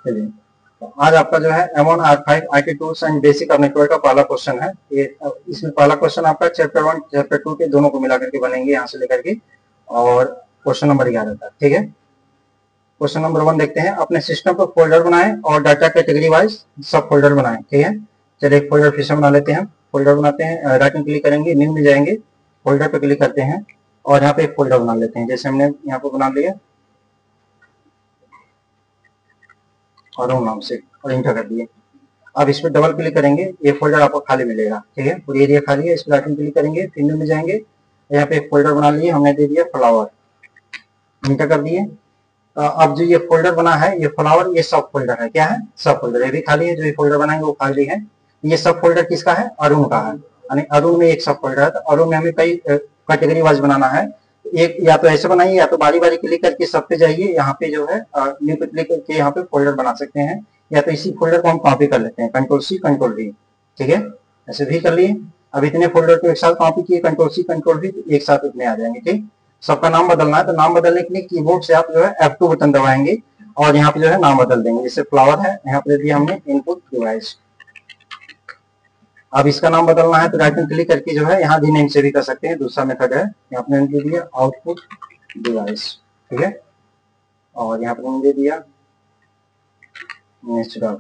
चलिए, तो आज आपका जो है M1 R5 IT tools and basic of network का पहला क्वेश्चन है। ये इसमें पहला क्वेश्चन आपका चैप्टर 1 चैप्टर 2 के दोनों को मिला करके बनेंगे यहाँ से लेकर के, और क्वेश्चन नंबर 11 तक। ठीक है, क्वेश्चन नंबर 1 देखते हैं। अपने सिस्टम पर फोल्डर बनाएं और डाटा कैटेगरी वाइज सब फोल्डर बनाएं। ठीक है, चलिए एक फोल्डर फिर से बना लेते हैं। फोल्डर बनाते हैं, राइट क्लिक करेंगे, न्यू में जाएंगे, फोल्डर पे क्लिक करते हैं और यहाँ पे एक फोल्डर बना लेते हैं। जैसे हमने यहाँ पे बना लिया और नाम से, और इंटर कर दिए। अब इस पर डबल क्लिक करेंगे, ये फोल्डर आपको खाली मिलेगा। ठीक है, पूरी एरिया खाली है। इस पर राइट क्लिक करेंगे, फिर न्यू में जाएंगे, यहाँ पे एक फोल्डर बना लिए, हमने दे दिया फ्लावर, इंटर कर दिए। अब जो ये फोल्डर बना है, ये फ्लावर, ये सब फोल्डर है। क्या है? सब फोल्डर। ये भी खाली है, जो ये फोल्डर बनाएंगे वो खाली है। ये सब फोल्डर किसका है? अरुण का है। यानी अरुण में एक सब फोल्डर है। तो अरुण में हमें कई कैटेगरी वाइज बनाना है। एक या तो ऐसे बनाइए, या तो बारी बारी क्लिक करके सब पे जाइए, यहाँ पे जो है न्यू पे क्लिक करके यहाँ पे फोल्डर बना सकते हैं, या तो इसी फोल्डर को हम कॉपी कर लेते हैं, कंट्रोल सी कंट्रोल वी। ठीक है, ऐसे भी कर लिए। अब इतने फोल्डर को एक साथ कॉपी किए, कंट्रोल सी कंट्रोल वी, एक साथ इतने आ जाएंगे। ठीक, सबका नाम बदलना है, तो नाम बदलने के लिए कीबोर्ड से आप जो है F2 बटन दबाएंगे और यहाँ पे जो है नाम बदल देंगे। जैसे फ्लावर है, यहाँ पे दिया हमने इनपुट डिवाइस। अब इसका नाम बदलना है तो राइट क्लिक करके जो है यहाँ रीनेम से भी कर सकते हैं, दूसरा मेथड है। यहाँ पे दे दिया आउटपुट डिवाइस। ठीक है, और यहाँ पे दे दिया नेचुरल,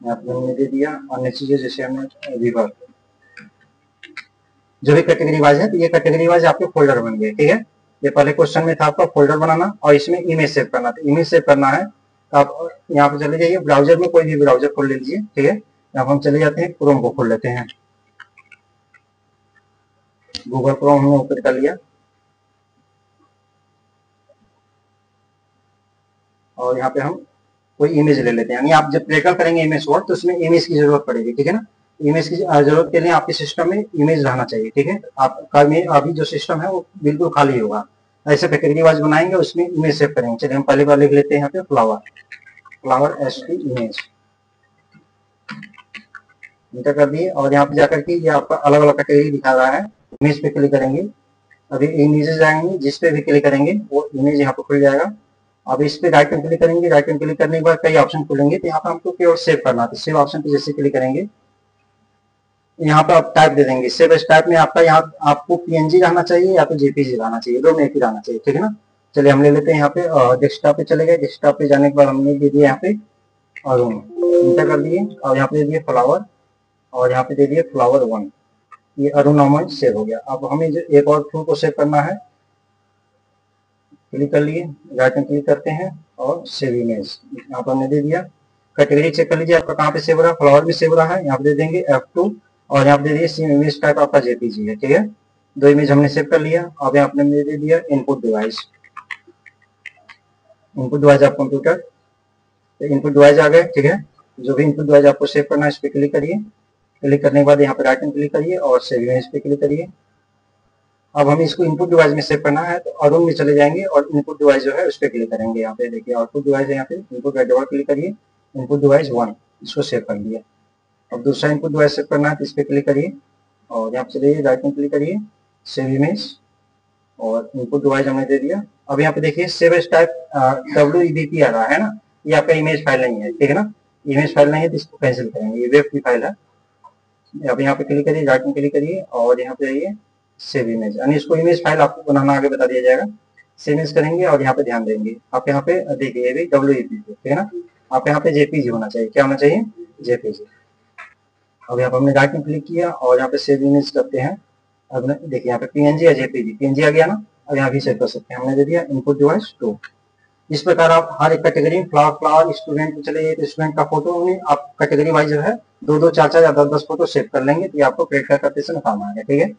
यहाँ पे दे दिया अन्य चीजें, जैसे हमने रिवर। जो भी कैटेगरी वाइज है, तो ये कैटेगरी वाइज आपके फोल्डर बन गए। ठीक है, ये पहले क्वेश्चन में था आपका फोल्डर बनाना और इसमें इमेज सेव करना। तो इमेज सेव करना है तो आप यहाँ पे चले जाइए, ब्राउजर में कोई भी ब्राउजर खोल लीजिए। ठीक है, यहाँ हम चले जाते हैं, क्रोम को खोल लेते हैं। गूगल क्रोम हमने ओपन कर लिया और यहाँ पे हम कोई इमेज ले लेते हैं। यानी आप जब प्रेकर करेंगे इमेज वर्ड, तो उसमें इमेज की जरूरत पड़ेगी। ठीक है ना, इमेज की जरूरत के लिए आपके सिस्टम में इमेज रहना चाहिए। ठीक है, आपका में अभी जो सिस्टम है वो बिल्कुल खाली होगा। ऐसे कैटेगरी वाइज बनाएंगे, उसमें इमेज सेव करेंगे। चलिए हम पहले बार लिख लेते हैं यहाँ पे flower, flower ST image, inter कर दिए। और यहाँ पे जाकर के ये आपका अलग अलग कैटेगरी दिखा रहा है। इमेज पे क्लिक करेंगे, अभी इमेजेस आएंगे, जिस पे भी क्लिक करेंगे वो इमेज यहाँ पे खुल जाएगा। अब इस पे राइट क्लिक करेंगे, राइट क्लिक करने के बाद कई ऑप्शन खुलेंगे, तो यहाँ पे हमको केवल सेव करना है। सेव ऑप्शन पे जैसे क्लिक करेंगे, यहाँ पे आप टाइप दे देंगे। सेव एज टाइप में आपका यहाँ आपको पीएनजी रहना चाहिए या तो जेपीजी रहना चाहिए, दो में एक ही रहना चाहिए। ठीक है ना, चलिए हम ले लेते हैं यहाँ पे डेस्कटॉप पे चले गए। डेस्कटॉप पे जाने के बाद हमने दे दिया यहाँ पे और इंटर कर दिए, और यहाँ पे दे दिए फ्लावर, और यहाँ पे दे दिए फ्लावर 1। ये अरुण नाम सेव हो गया। अब हमें जो एक और टूल को सेव करना है, क्लिक कर लिए, राइट में क्लिक करते हैं और सेव इमेज, यहाँ पर हमने दे दिया। कैटेगरी चेक कर लीजिए आपका कहाँ पे सेव हो रहा है। फ्लावर भी सेव हो रहा है, यहाँ पे दे देंगे F2, और यहाँ पे दे दिए सेम इमेज टाइप आपका जेपीजी है। ठीक है, दो इमेज हमने सेव कर लिया। अब यहाँ पे दे दिया input device, input device of computer, तो इनपुट डिवाइस आ गए। ठीक है, जो भी इनपुट डिवाइस आपको सेव करना है इस पे क्लिक करिए। क्लिक करने के बाद यहाँ पे राइट में क्लिक करिए और सेव इमेज पे क्लिक करिए। अब हमें इसको इनपुट डिवाइस में सेव करना है, तो अरुण में चले जाएंगे और इनपुट डिवाइस जो है उस पर क्लिक करेंगे। यहाँ पे देखिए आउटपुट डिवाइस है, यहाँ पे इनपुट डबल क्लिक करिए, इनपुट डिवाइस 1, इसको सेव कर लिया। अब दूसरा इनपुट डिवाइस सेव करना है, तो इस पर क्लिक करिए और यहाँ पे चलिए राइट में क्लिक करिए, सेव इमेज, और इनपुट डिवाइस हमने दे दिया। अब यहाँ पे देखिए सेव एज टाइप WEBP आ रहा है ना, ये आपका इमेज फाइल नहीं है। ठीक है ना, इमेज फाइल नहीं है तो इसको कैंसिल करेंगे, ये वेब की फाइल है। अब यहाँ पे क्लिक करिए, राइट में क्लिक करिए और यहाँ पे आइए सेव इमेज, यानी इसको इमेज फाइल आपको बनाना आगे बता दिया जाएगा। सेव इमेज करेंगे और यहाँ पे ध्यान देंगे, आप यहाँ पे देखिए ये भी WEBP, ठीक है ना, आप यहाँ पे जेपीजी होना चाहिए। क्या होना चाहिए? जेपीजी। अब यहाँ पे हमने राइट में क्लिक किया और यहाँ पे सेव इमेज करते हैं। अब देखिए यहाँ पे पीएनजी या जेपीजी, पीएनजी आ गया ना, अब यहाँ भी सेव कर सकते हैं। हमने दे दिया इनपुट डिवाइस 2। इस प्रकार आप हर एक कैटेगरी, फ्लावर स्टूडेंट में चले तो स्टूडेंट का फोटो में आप कैटेगरी वाइज जो है 2-2, 4-4 या 10-10 फोटो सेव कर लेंगे, तो आपको क्रेडिट करते समय काम आएगा। ठीक है,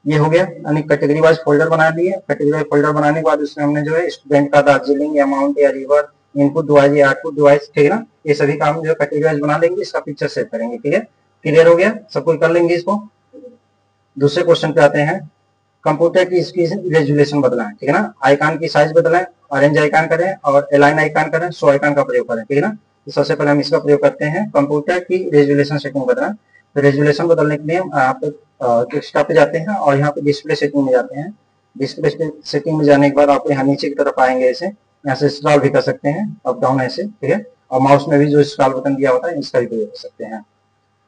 ये हो गया, यानी कैटेगरी वाइज फोल्डर बना लिए। कैटेगरी वाइज फोल्डर बनाने के बाद उसमें हमने जो है स्टूडेंट का दार्जिलिंग या माउंट या रिवर, इनपुट डिवाइस या आउटपुट डिवाइस, ठीक है ना, ये सभी काम जो कैटेगरी वाइज बना लेंगे, इसका पिक्चर सेव करेंगे। ठीक है, क्लियर हो गया, सब कोई कर लेंगे इसको। दूसरे क्वेश्चन पे आते हैं। कंप्यूटर की इसकी रेजुलेशन बदलाएं, ठीक है ना, आइकन की साइज बदलाएं, ऑरेंज आइकन करें और अलाइन आइकन करें, शो आइकन का प्रयोग करें। ठीक है ना, तो सबसे पहले हम इसका प्रयोग करते हैं, कंप्यूटर की रेजुलेशन सेटिंग बदलें। तो रेजुलेशन बदलने के लिए हम यहाँ पे डेस्कटॉप पे जाते हैं और यहाँ पे डिस्प्ले सेटिंग में जाते हैं। डिस्प्ले सेटिंग में जाने के बाद आपको यहाँ नीचे की तरफ आएंगे ऐसे, यहाँ से स्क्रॉल भी कर सकते हैं अप डाउन ऐसे, ठीक है। और माउस में भी जो स्क्रॉल बटन दिया होता है इसका भी प्रयोग कर सकते हैं।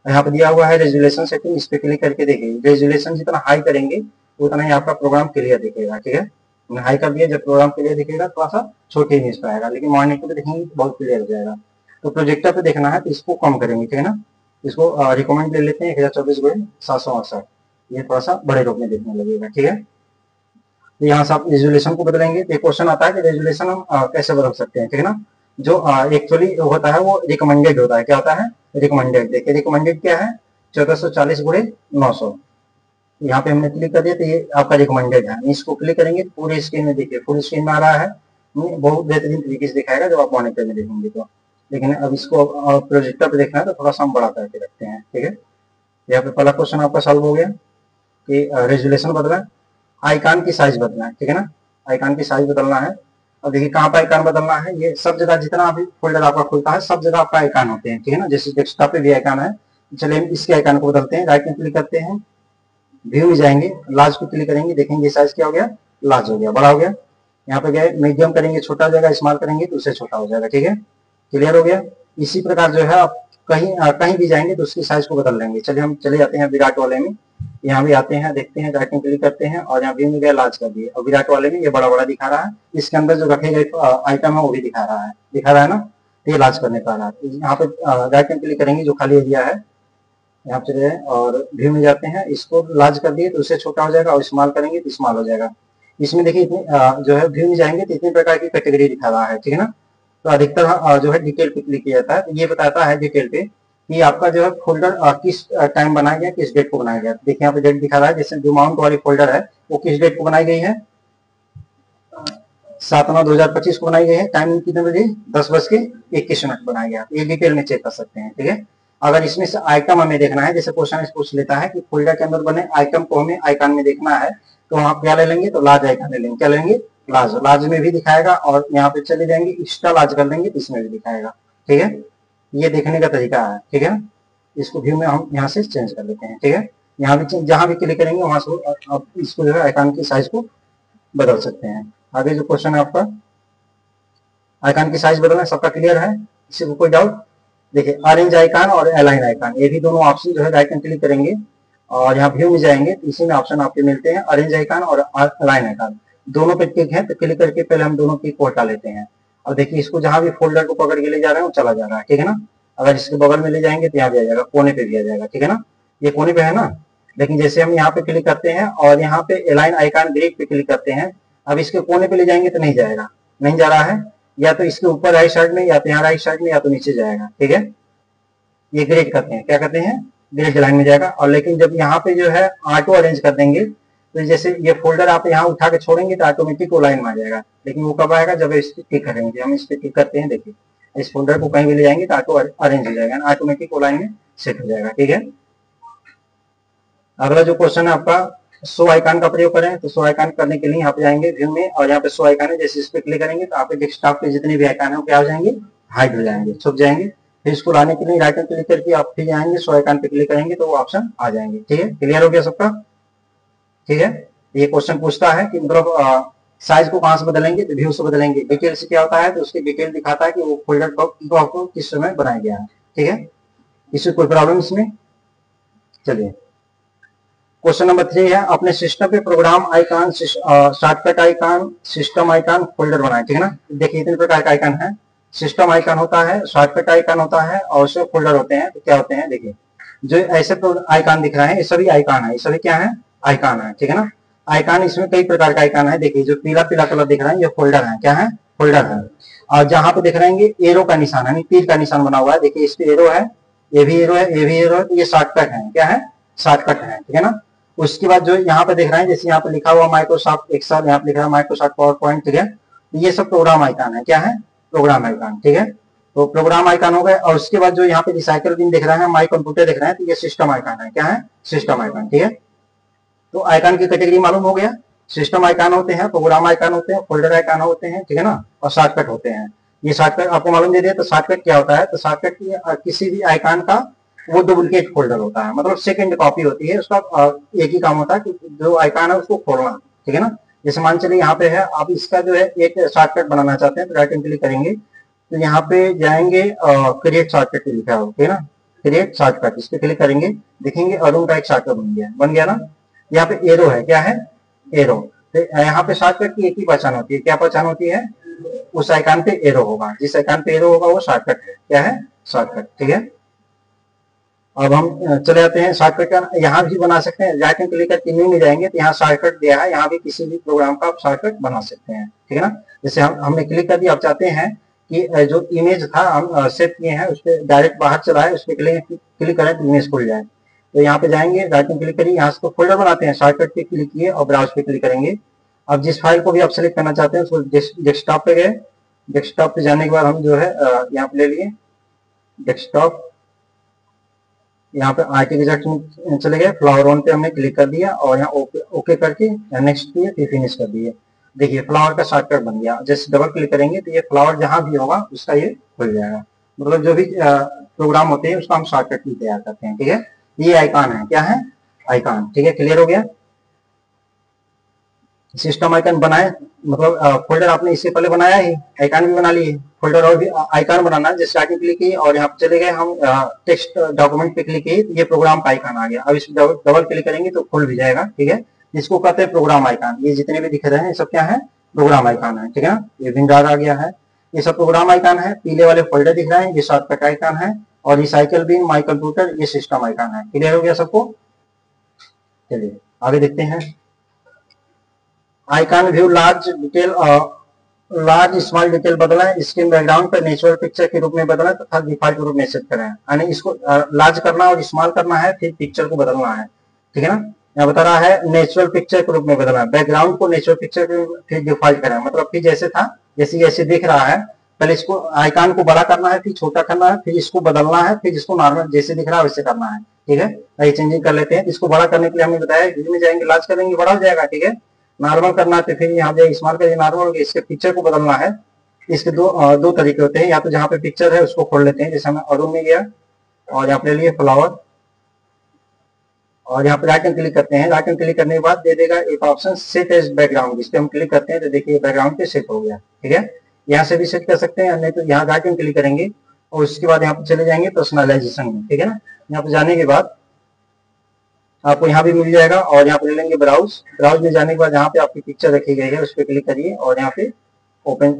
यहाँ पे दिया हुआ है रेजुलेशन सेटिंग, इस पे क्लिक करके देखिए रेजुलेशन जितना हाई करेंगे उतना ही आपका प्रोग्राम क्लियर दिखेगा, ठीक है। हाई कर दिया, जब प्रोग्राम क्लियर दिखेगा थोड़ा सा छोटे इमेज पे आएगा, लेकिन मॉनिटर पे देखेंगे तो बहुत क्लियर हो जाएगा। तो प्रोजेक्टर पे देखना है तो इसको कम करेंगे, ठीक है ना। इसको रिकमेंड ले लेते हैं 1024x768, ये थोड़ा सा बड़े रूप में देखने लगेगा, ठीक है। तो यहाँ से आप रेजुलेशन को बदलेंगे तो क्वेश्चन आता है कि रेजुलेशन हम कैसे बदल सकते हैं, ठीक है ना। जो एक्चुअली होता है वो रिकमेंडेड होता है, क्या होता है रिकमेंडेड। देखिए रिकमेंडेड क्या है 1440x900, यहाँ पे हमने क्लिक कर दिया तो ये आपका रिकमेंडेड है। इसको क्लिक करेंगे पूरे स्क्रीन में, देखिए फुल स्क्रीन में आ रहा है, बहुत बेहतरीन तरीके से दिखाएगा जब आप मॉनिटर में देखेंगे तो। लेकिन अब इसको प्रोजेक्टर पे देखना है तो थोड़ा सा हम बड़ा करके रखते हैं, ठीक है। यहाँ पे पहला क्वेश्चन आपका सॉल्व हो गया कि रेजुलेशन बदला, आइकॉन की साइज बदलना है, ठीक है ना। आइकॉन की साइज बदलना है। अब देखिए कहाँ पर आइकॉन बदलना है, ये सब जगह जितना भी फोल्डर आपका खुलता है सब जगह आपका आइकॉन होते हैं, ठीक है ना। जैसे डेस्कटॉप पे भी आइकॉन है, चलिए इसके आइकॉन को बदलते हैं। राइट में क्लिक करते हैं, व्यू में जाएंगे, लार्ज पे क्लिक करेंगे, देखेंगे साइज क्या हो गया, लार्ज हो गया, बड़ा हो गया। यहाँ पे गए मीडियम करेंगे छोटा हो जाएगा, स्मॉल करेंगे तो उससे छोटा हो जाएगा, ठीक है। क्लियर हो गया। इसी प्रकार जो है आप कहीं भी जाएंगे तो उसकी साइज को बदल लेंगे। चलिए हम चले जाते हैं विराट वाले में, यहाँ भी आते हैं, देखते हैं, राइट में क्लिक करते हैं और यहाँ व्यू में गया लार्ज कर दिए। और विराट वाले में ये बड़ा बड़ा दिखा रहा है, इसके अंदर जो रखे गए आइटम है वो भी दिखा रहा है ना, तो ये लार्ज करने का रहा है। यहाँ पे राइट में क्लिक करेंगे, जो खाली एरिया है यहाँ पे चले और व्यू में जाते हैं, इसको लार्ज कर दिए तो उससे छोटा हो जाएगा और स्मॉल करेंगे तो स्मॉल हो जाएगा। इसमें देखिए इतनी जो है व्यू में जाएंगे तो इतने प्रकार की कैटेगरी दिखा रहा है, ठीक है ना। तो अधिकतर जो है डिटेल पे क्लिक किया जाता है, तो ये बताता है डिटेल पे कि आपका जो है फोल्डर किस टाइम बनाया गया, किस डेट को बनाया गया। देखिए यहाँ पे डेट दिखा रहा है, जैसे जो माउंट वाली फोल्डर है वो किस डेट को बनाई गई है, 7/9/2025 को बनाई गई है। टाइम कितने बजे, 10:21 बनाया गया। ये डिटेल में चेक कर सकते हैं, ठीक है। अगर इसमें से आइटम हमें देखना है, जैसे क्वेश्चन पूछ लेता है कि फोल्डर के अंदर बने आइटम को हमें आइकन में देखना है, तो वहां क्या ले लेंगे, तो लार्ज आइकन ले लेंगे। क्या लेंगे, लार्ज। लार्ज में भी दिखाएगा और यहाँ पे चले जाएंगे एक्स्ट्रा लार्ज कर लेंगे तो इसमें भी दिखाएगा, ठीक है। ये देखने का तरीका है, ठीक है। इसको व्यू में हम यहाँ से चेंज कर लेते हैं, ठीक है। यहाँ भी जहां भी क्लिक करेंगे वहां से आप इसको जो है आइकन की साइज को बदल सकते हैं। आगे जो क्वेश्चन है आपका, आइकन की साइज बदलना, सबका क्लियर है, किसी को कोई डाउट। देखिए अरेंज आइकन और अलाइन आइकन, ये भी दोनों ऑप्शन जो है राइट में क्लिक करेंगे और यहाँ व्यू में जाएंगे तो इसी में ऑप्शन आपके मिलते हैं, अरेंज आइकन और अलाइन आइकन। दोनों पे क्लिक है तो क्लिक करके पहले हम दोनों क्लिक को हटा लेते हैं। और देखिए इसको जहां भी फोल्डर को पकड़ के ले जा रहे हैं वो चला जा रहा है, ठीक है ना। अगर इसके बगल में ले जाएंगे तो यहाँ भी आ जाएगा, कोने पे भी आ जाएगा, ठीक है ना। ये कोने पे है ना, लेकिन जैसे हम यहाँ पे क्लिक करते हैं और यहाँ पे अलाइन आइकन ग्रिड पे क्लिक करते हैं, अब इसके कोने पे ले जाएंगे तो नहीं जाएगा, नहीं जा रहा है, या तो इसके ऊपर राइट साइड में, या तो यहाँ राइट साइड में, या तो नीचे जाएगा, ठीक है। ये ग्रेड करते हैं, क्या करते हैं, ग्रेड लाइन में जाएगा। और लेकिन जब यहाँ पे जो है ऑटो अरेंज कर देंगे तो जैसे ये फोल्डर आप यहाँ उठा के छोड़ेंगे तो ऑटोमेटिक वो लाइन में आ जाएगा, लेकिन वो कब आएगा, जब इस पर क्लिक करेंगे। हम इस पे क्लिक करते हैं, देखिए इस फोल्डर को कहीं भी ले जाएंगे तो ऑटो अरेंज हो जाएगा, ऑटोमेटिक वो लाइन में सेट हो जाएगा, ठीक है। अगला जो क्वेश्चन है आपका, शो आइकन का प्रयोग करें। तो शो आइकन करने के लिए यहाँ पे जाएंगे व्यू में और यहाँ पे शो आइकन है, जैसे इस पे क्लिक करेंगे तो आपके डेस्कटॉप पे जितने भी आइकन है वो क्या हो जाएंगे, हाइड हो जाएंगे, छुप जाएंगे। फिर इसको लाने के लिए राइट में क्लिक करके आप फिर आएंगे, शो आइकन पे क्लिक करेंगे तो वो ऑप्शन आ जाएंगे, ठीक है। क्लियर हो गया सबका, ठीक है। ये क्वेश्चन पूछता है कि मतलब साइज को कहां से बदलेंगे, तो व्यू से बदलेंगे। डिटेल से क्या होता है, तो उसकी डिटेल दिखाता है कि वो फोल्डर को आपको किस समय बनाया गया है, ठीक है। इससे कोई प्रॉब्लम इसमें। चलिए क्वेश्चन नंबर 3 है, अपने सिस्टम पे program icon, shortcut icon, system icon, folder बनाए, ठीक है ना। देखिए इतने प्रकार का आइकन है, सिस्टम आइकन होता है, शॉर्टकट आइकन होता है और उससे फोल्डर होते हैं। तो क्या होते हैं, देखिए जो ऐसे आइकन दिख रहे हैं ये सभी आइकन है, ये सभी क्या है, आइकन है, ठीक है ना। आइकन इसमें कई प्रकार का आइकन है, देखिए जो पीला पीला कलर दिख रहा है ये फोल्डर है, क्या है, फोल्डर है। और जहां पे दिख रहे हैं एरो का निशान है, तीर का निशान बना हुआ है, देखिए इस पे एरो है, ये भी एरो है, ये भी एरो है, तो ये शॉर्टकट है, क्या है, शॉर्टकट है, ठीक है ना। उसके बाद जो यहाँ पे दिख रहा है, जैसे यहाँ पे लिखा हुआ माइक्रोसॉफ्ट एक्सेल, यहाँ पे लिखा है माइक्रोसॉफ्ट पावर पॉइंट, ठीक है। ये सब प्रोग्राम आइकन है, क्या है, प्रोग्राम आइकन, ठीक है। तो प्रोग्राम आइकन हो गए। और उसके बाद जो यहाँ पे रिसाइकल बिन दिख रहा है, माई कंप्यूटर दिख रहा है, तो ये सिस्टम आइकन है, क्या है, सिस्टम आइकन, ठीक है। तो आइकन की कैटेगरी मालूम हो गया, सिस्टम आइकन होते हैं, प्रोग्राम आइकन होते हैं, फोल्डर आइकन होते हैं, ठीक है ना, और शॉर्टकट होते हैं। ये शॉर्टकट आपको मालूम दे दिया। तो शॉर्टकट क्या होता है, तो शॉर्टकट किसी भी आइकन का वो डुप्लीकेट फोल्डर होता है, मतलब सेकंड कॉपी होती है उसका। एक ही काम होता है कि जो आइकन है उसको खोलना, ठीक है ना। जैसे मान चलिए यहाँ पे है, आप इसका जो है एक शॉर्टकट बनाना चाहते हैं तो राइट एंड क्लिक करेंगे, तो यहाँ पे जाएंगे क्रिएट शॉर्टकट लिखा है, ओके ना, क्रिएट शॉर्टकट, इस पे क्लिक करेंगे, देखेंगे अरुण का एक शॉर्टकट बन गया ना। यहाँ पे एरो है, क्या है, एरो। तो यहाँ पे शॉर्टकट की एक ही पहचान होती है, क्या पहचान होती है, उस आइकन पे एरो होगा, जिस आइकन पे एरो होगा वो शॉर्टकट है, क्या है, शॉर्टकट, ठीक है। अब हम चले जाते हैं शॉर्टकट का, यहाँ भी बना सकते हैं, राइट एंड क्लिक करके मेन्यू में जाएंगे तो यहाँ शॉर्टकट दिया है, यहाँ भी किसी भी प्रोग्राम का आप शॉर्टकट बना सकते हैं, ठीक है ना। जैसे हमने क्लिक कर दिया, आप चाहते हैं कि जो इमेज था हम सेव किए हैं उस पर डायरेक्ट बाहर चला है, उस पर क्लिक करें तो इमेज खुल जाए। तो यहाँ पे जाएंगे, राइट एंड क्लिक करिए, यहाँ से फोल्डर बनाते हैं, शॉर्टकट पे क्लिक किए और ब्राउज पे क्लिक करेंगे। अब जिस फाइल को भी आप सेलेक्ट करना चाहते हैं उसको डेस्कटॉप पे गए, डेस्कटॉप पे जाने के बाद हम जो है यहाँ पे ले लिए डेस्कटॉप, यहाँ पे आईटी रिजल्ट में चले गए, फ्लावर वन पे हमने क्लिक कर दिया और यहाँ ओके करके नेक्स्ट किए, फिर फिनिश कर दिए। देखिए फ्लावर का शॉर्टकट बन गया, जैसे डबल क्लिक करेंगे तो ये फ्लावर जहां भी होगा उसका ये खुल जाएगा। मतलब जो भी प्रोग्राम होते हैं उसका हम शॉर्टकट भी तैयार करते हैं, ठीक है। ये आइकॉन है, क्या है, आइकॉन, ठीक है, क्लियर हो गया। सिस्टम आइकन बनाए, मतलब फोल्डर आपने इससे पहले बनाया ही, आइकन भी बना लिए, फोल्डर और भी आइकन बनाना है। जैसे आगे क्लिक किए और यहाँ पे चले गए हम टेक्स्ट डॉक्यूमेंट पे क्लिक किए तो ये प्रोग्राम का आइकन आ गया। अब इस डबल क्लिक करेंगे तो खुल भी जाएगा, ठीक है। इसको कहते हैं प्रोग्राम आइकन। ये जितने भी दिख रहे हैं ये सब क्या है, प्रोग्राम आइकन है, ठीक है ना। ये विंडोज आ गया है, ये सब प्रोग्राम आइकन है। पीले वाले फोल्डर दिख रहे हैं, ये शॉर्टकट आइकन है, और रिसाइकल बिन, माई कंप्यूटर, ये सिस्टम आइकन है। क्लियर हो गया सबको, चलिए आगे देखते हैं। Icon view large detail, large small detail बदला है, इसके बैकग्राउंड पर नेचुरल पिक्चर के रूप में बदला है तथा डिफॉल्ट रूप में सेट करें, यानी इसको लार्ज करना और स्मॉल करना है, फिर पिक्चर को बदलना है, ठीक है ना। यहाँ बता रहा है नेचुरल पिक्चर के रूप में बदलना है, बैकग्राउंड को नेचुरल पिक्चर के फिर डिफॉल्ट करें, मतलब फिर जैसे था जैसे जैसे दिख रहा है, पहले इसको आइकन को बड़ा करना है, फिर छोटा करना है, फिर इसको बदलना है, फिर इसको नॉर्मल जैसे दिख रहा है वैसे करना है, ठीक है। ये चेंजिंग कर लेते हैं। इसको बड़ा करने के लिए हमने बताया व्यू में जाएंगे, लार्ज करेंगे बड़ा हो जाएगा, ठीक है। नॉर्मल करना है तो फिर यहाँ पे स्मॉल करिए, नॉर्मल हो गया। इसके पिक्चर को बदलना है, इसके दो तरीके होते हैं, या तो जहाँ पे पिक्चर है उसको खोल लेते हैं, जैसे हमें अरुण में गया और यहाँ पे ले लिए फ्लावर, और यहाँ पे राइट एंड क्लिक करते हैं। राइट एंड क्लिक करने के बाद दे देगा एक ऑप्शन सेट एज बैकग्राउंड, इस पे हम क्लिक करते हैं तो देखिए बैकग्राउंड पे सेट हो गया, ठीक है। यहाँ से भी सेट कर सकते हैं, नहीं तो यहाँ राइट एंड क्लिक करेंगे और उसके बाद यहाँ पे चले जाएंगे पर्सनलाइजेशन में, ठीक है ना। यहाँ पे जाने के बाद आपको यहाँ भी मिल जाएगा, और यहाँ पे ले लेंगे ब्राउज, ब्राउज में जाने के बाद यहाँ पे आपकी पिक्चर रखी गई है उस पर क्लिक करिए और यहाँ पे ओपन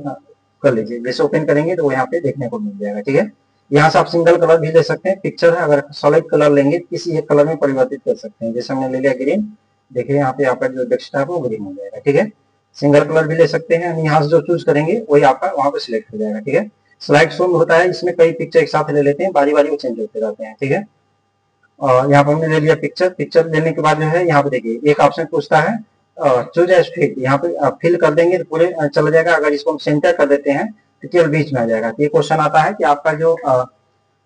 कर लीजिए। जैसे ओपन करेंगे तो वो यहाँ पे देखने को मिल जाएगा, ठीक है। यहाँ से आप सिंगल कलर भी ले सकते हैं, पिक्चर है अगर सॉलिड कलर लेंगे किसी एक कलर में परिवर्तित कर सकते हैं, जैसे हमने ले लिया ग्रीन, देखिए यहाँ पे आपका जो डेस्कटॉप है वो ग्रीन हो जाएगा, ठीक है। सिंगल कलर भी ले सकते हैं, यहाँ से जो चूज करेंगे वही आपका वहाँ पे सिलेक्ट हो जाएगा, ठीक है। स्लाइड शो होता है, इसमें कई पिक्चर एक साथ ले लेते हैं, बारी बारी वो चेंज होते रहते हैं, ठीक है। और यहाँ पर हमने ले लिया पिक्चर, पिक्चर लेने के बाद जो है यहाँ पे देखिए एक ऑप्शन पूछता है चूज एज फिल, यहाँ पे फिल कर देंगे तो पूरे चला जाएगा। अगर इसको हम सेंटर कर देते हैं तो केवल बीच में आ जाएगा। तो ये क्वेश्चन आता है कि आपका जो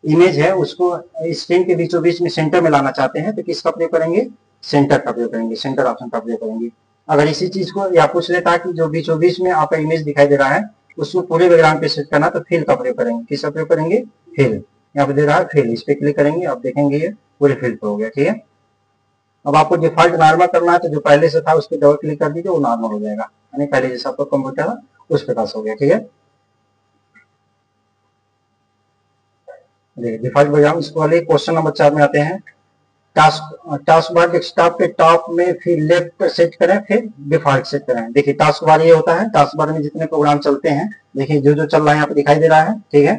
इमेज है उसको स्क्रीन के बीचों बीच में सेंटर में लाना चाहते हैं तो किसका प्रयोग करेंगे, सेंटर का प्रयोग करेंगे, सेंटर ऑप्शन का प्रयोग करेंगे। अगर इसी चीज को या पूछ लेता है कि जो बीचों बीच में आपका इमेज दिखाई दे रहा है उसको पूरे बैकग्राउंड पे सेट करना तो फिल का प्रयोग करेंगे, किसका प्रयोग करेंगे, फिल। यहाँ पे दे रहा है फिल, इस पे क्लिक करेंगे, आप देखेंगे ये पूरे फिल पे हो गया, ठीक है। अब आपको डिफॉल्ट नॉर्मल करना है तो जो पहले से था उस पर डबल क्लिक कर दीजिए, वो नॉर्मल हो जाएगा, यानी पहले जैसा आपका कंप्यूटर था उस प्रकार से हो गया, ठीक है। देखिए डिफॉल्ट बैकग्राउंड, इसको वाले क्वेश्चन नंबर 4 में आते हैं। टास्क बार डेस्कटॉप के टॉप में फिर लेफ्ट सेट करें, फिर डिफॉल्ट सेट करें। देखिए टास्क बार ये होता है, टास्क बार में जितने प्रोग्राम चलते हैं, देखिए जो जो चल रहा है यहाँ पे दिखाई दे रहा है, ठीक है।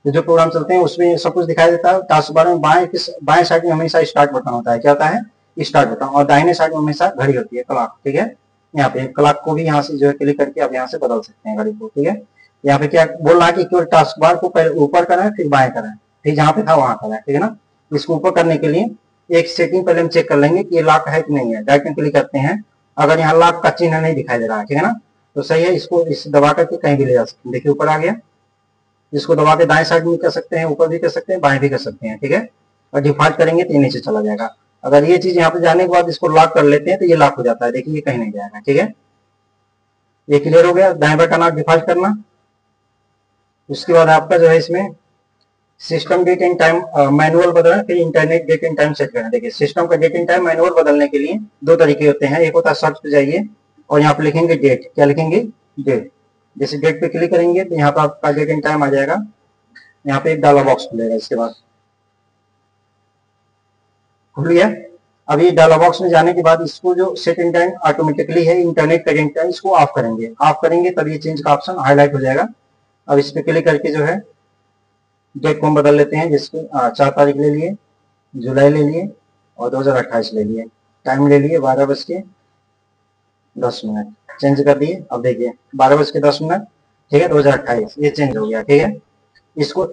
जो प्रोग्राम चलते हैं उसमें सब कुछ दिखाई देता है। टास्क बार में बाएं साइड में हमेशा स्टार्ट बटन होता है, क्या होता है, स्टार्ट बटन, और दाहिने साइड में हमेशा घड़ी होती है, क्लॉक, ठीक है। यहाँ पे क्लॉक को भी यहाँ से जो है क्लिक करके आप यहाँ से बदल सकते हैं घड़ी को, ठीक है। यहाँ पे क्या बोल रहा है कि केवल टास्क बार को पहले ऊपर करें फिर बाएं करें, ठीक, जहाँ पे था वहां करें, ठीक है ना। इसको ऊपर करने के लिए एक सेटिंग पहले हम चेक कर लेंगे कि ये लॉक है कि नहीं है। डायरेक्ट क्लिक करते हैं, अगर यहाँ लॉक का चिन्ह नहीं दिखाई दे रहा है, ठीक है ना, तो सही है, इसको इस दबा करके कहीं भी ले जा सकते हैं। देखिए ऊपर आ गया, इसको दबा के दाएं साइड में कर सकते हैं, ऊपर भी कर सकते हैं, बाएं भी कर सकते हैं, ठीक है। और डिफॉल्ट करेंगे तो ये नीचे चला जाएगा। अगर ये चीज यहाँ पे जाने के बाद इसको लॉक कर लेते हैं तो ये लॉक हो जाता है, देखिए ये कहीं नहीं जाएगा, ठीक है। ये क्लियर हो गया, दाएं बटन आप डिफॉल्ट करना। उसके बाद आपका जो है इसमें system date and time manual बदलना, फिर internet date and time set करना। देखिए सिस्टम का डेट एंड टाइम मैनुअल बदलने के लिए दो तरीके होते हैं, एक होता है सर्च पे जाइए और यहाँ पे लिखेंगे डेट। क्या लिखेंगे? डेट। जैसे डेट पे क्लिक करेंगे तो यहाँ पे आपका डेट एंड टाइम आ जाएगा। यहाँ पे एक डायलॉग बॉक्स खुलेगा। इसके बाद खुल गया। अब ये डायलॉग बॉक्स में जाने के बाद इसको जो सेट इन टाइम ऑटोमेटिकली है इंटरनेट करेंट टाइम, इसको ऑफ करेंगे। ऑफ करेंगे तब ये चेंज का ऑप्शन हाईलाइट हो जाएगा। अब इस पे क्लिक करके जो है डेट को हम बदल लेते हैं। जिसको 4 तारीख ले लिए, जुलाई ले लिए और 2028 ले लिए। टाइम ले लिए 12:10। चेंज कर दिए। अब देखिए 12:10, ठीक है, 2028 ये चेंज हो गया। ठीक है, इसको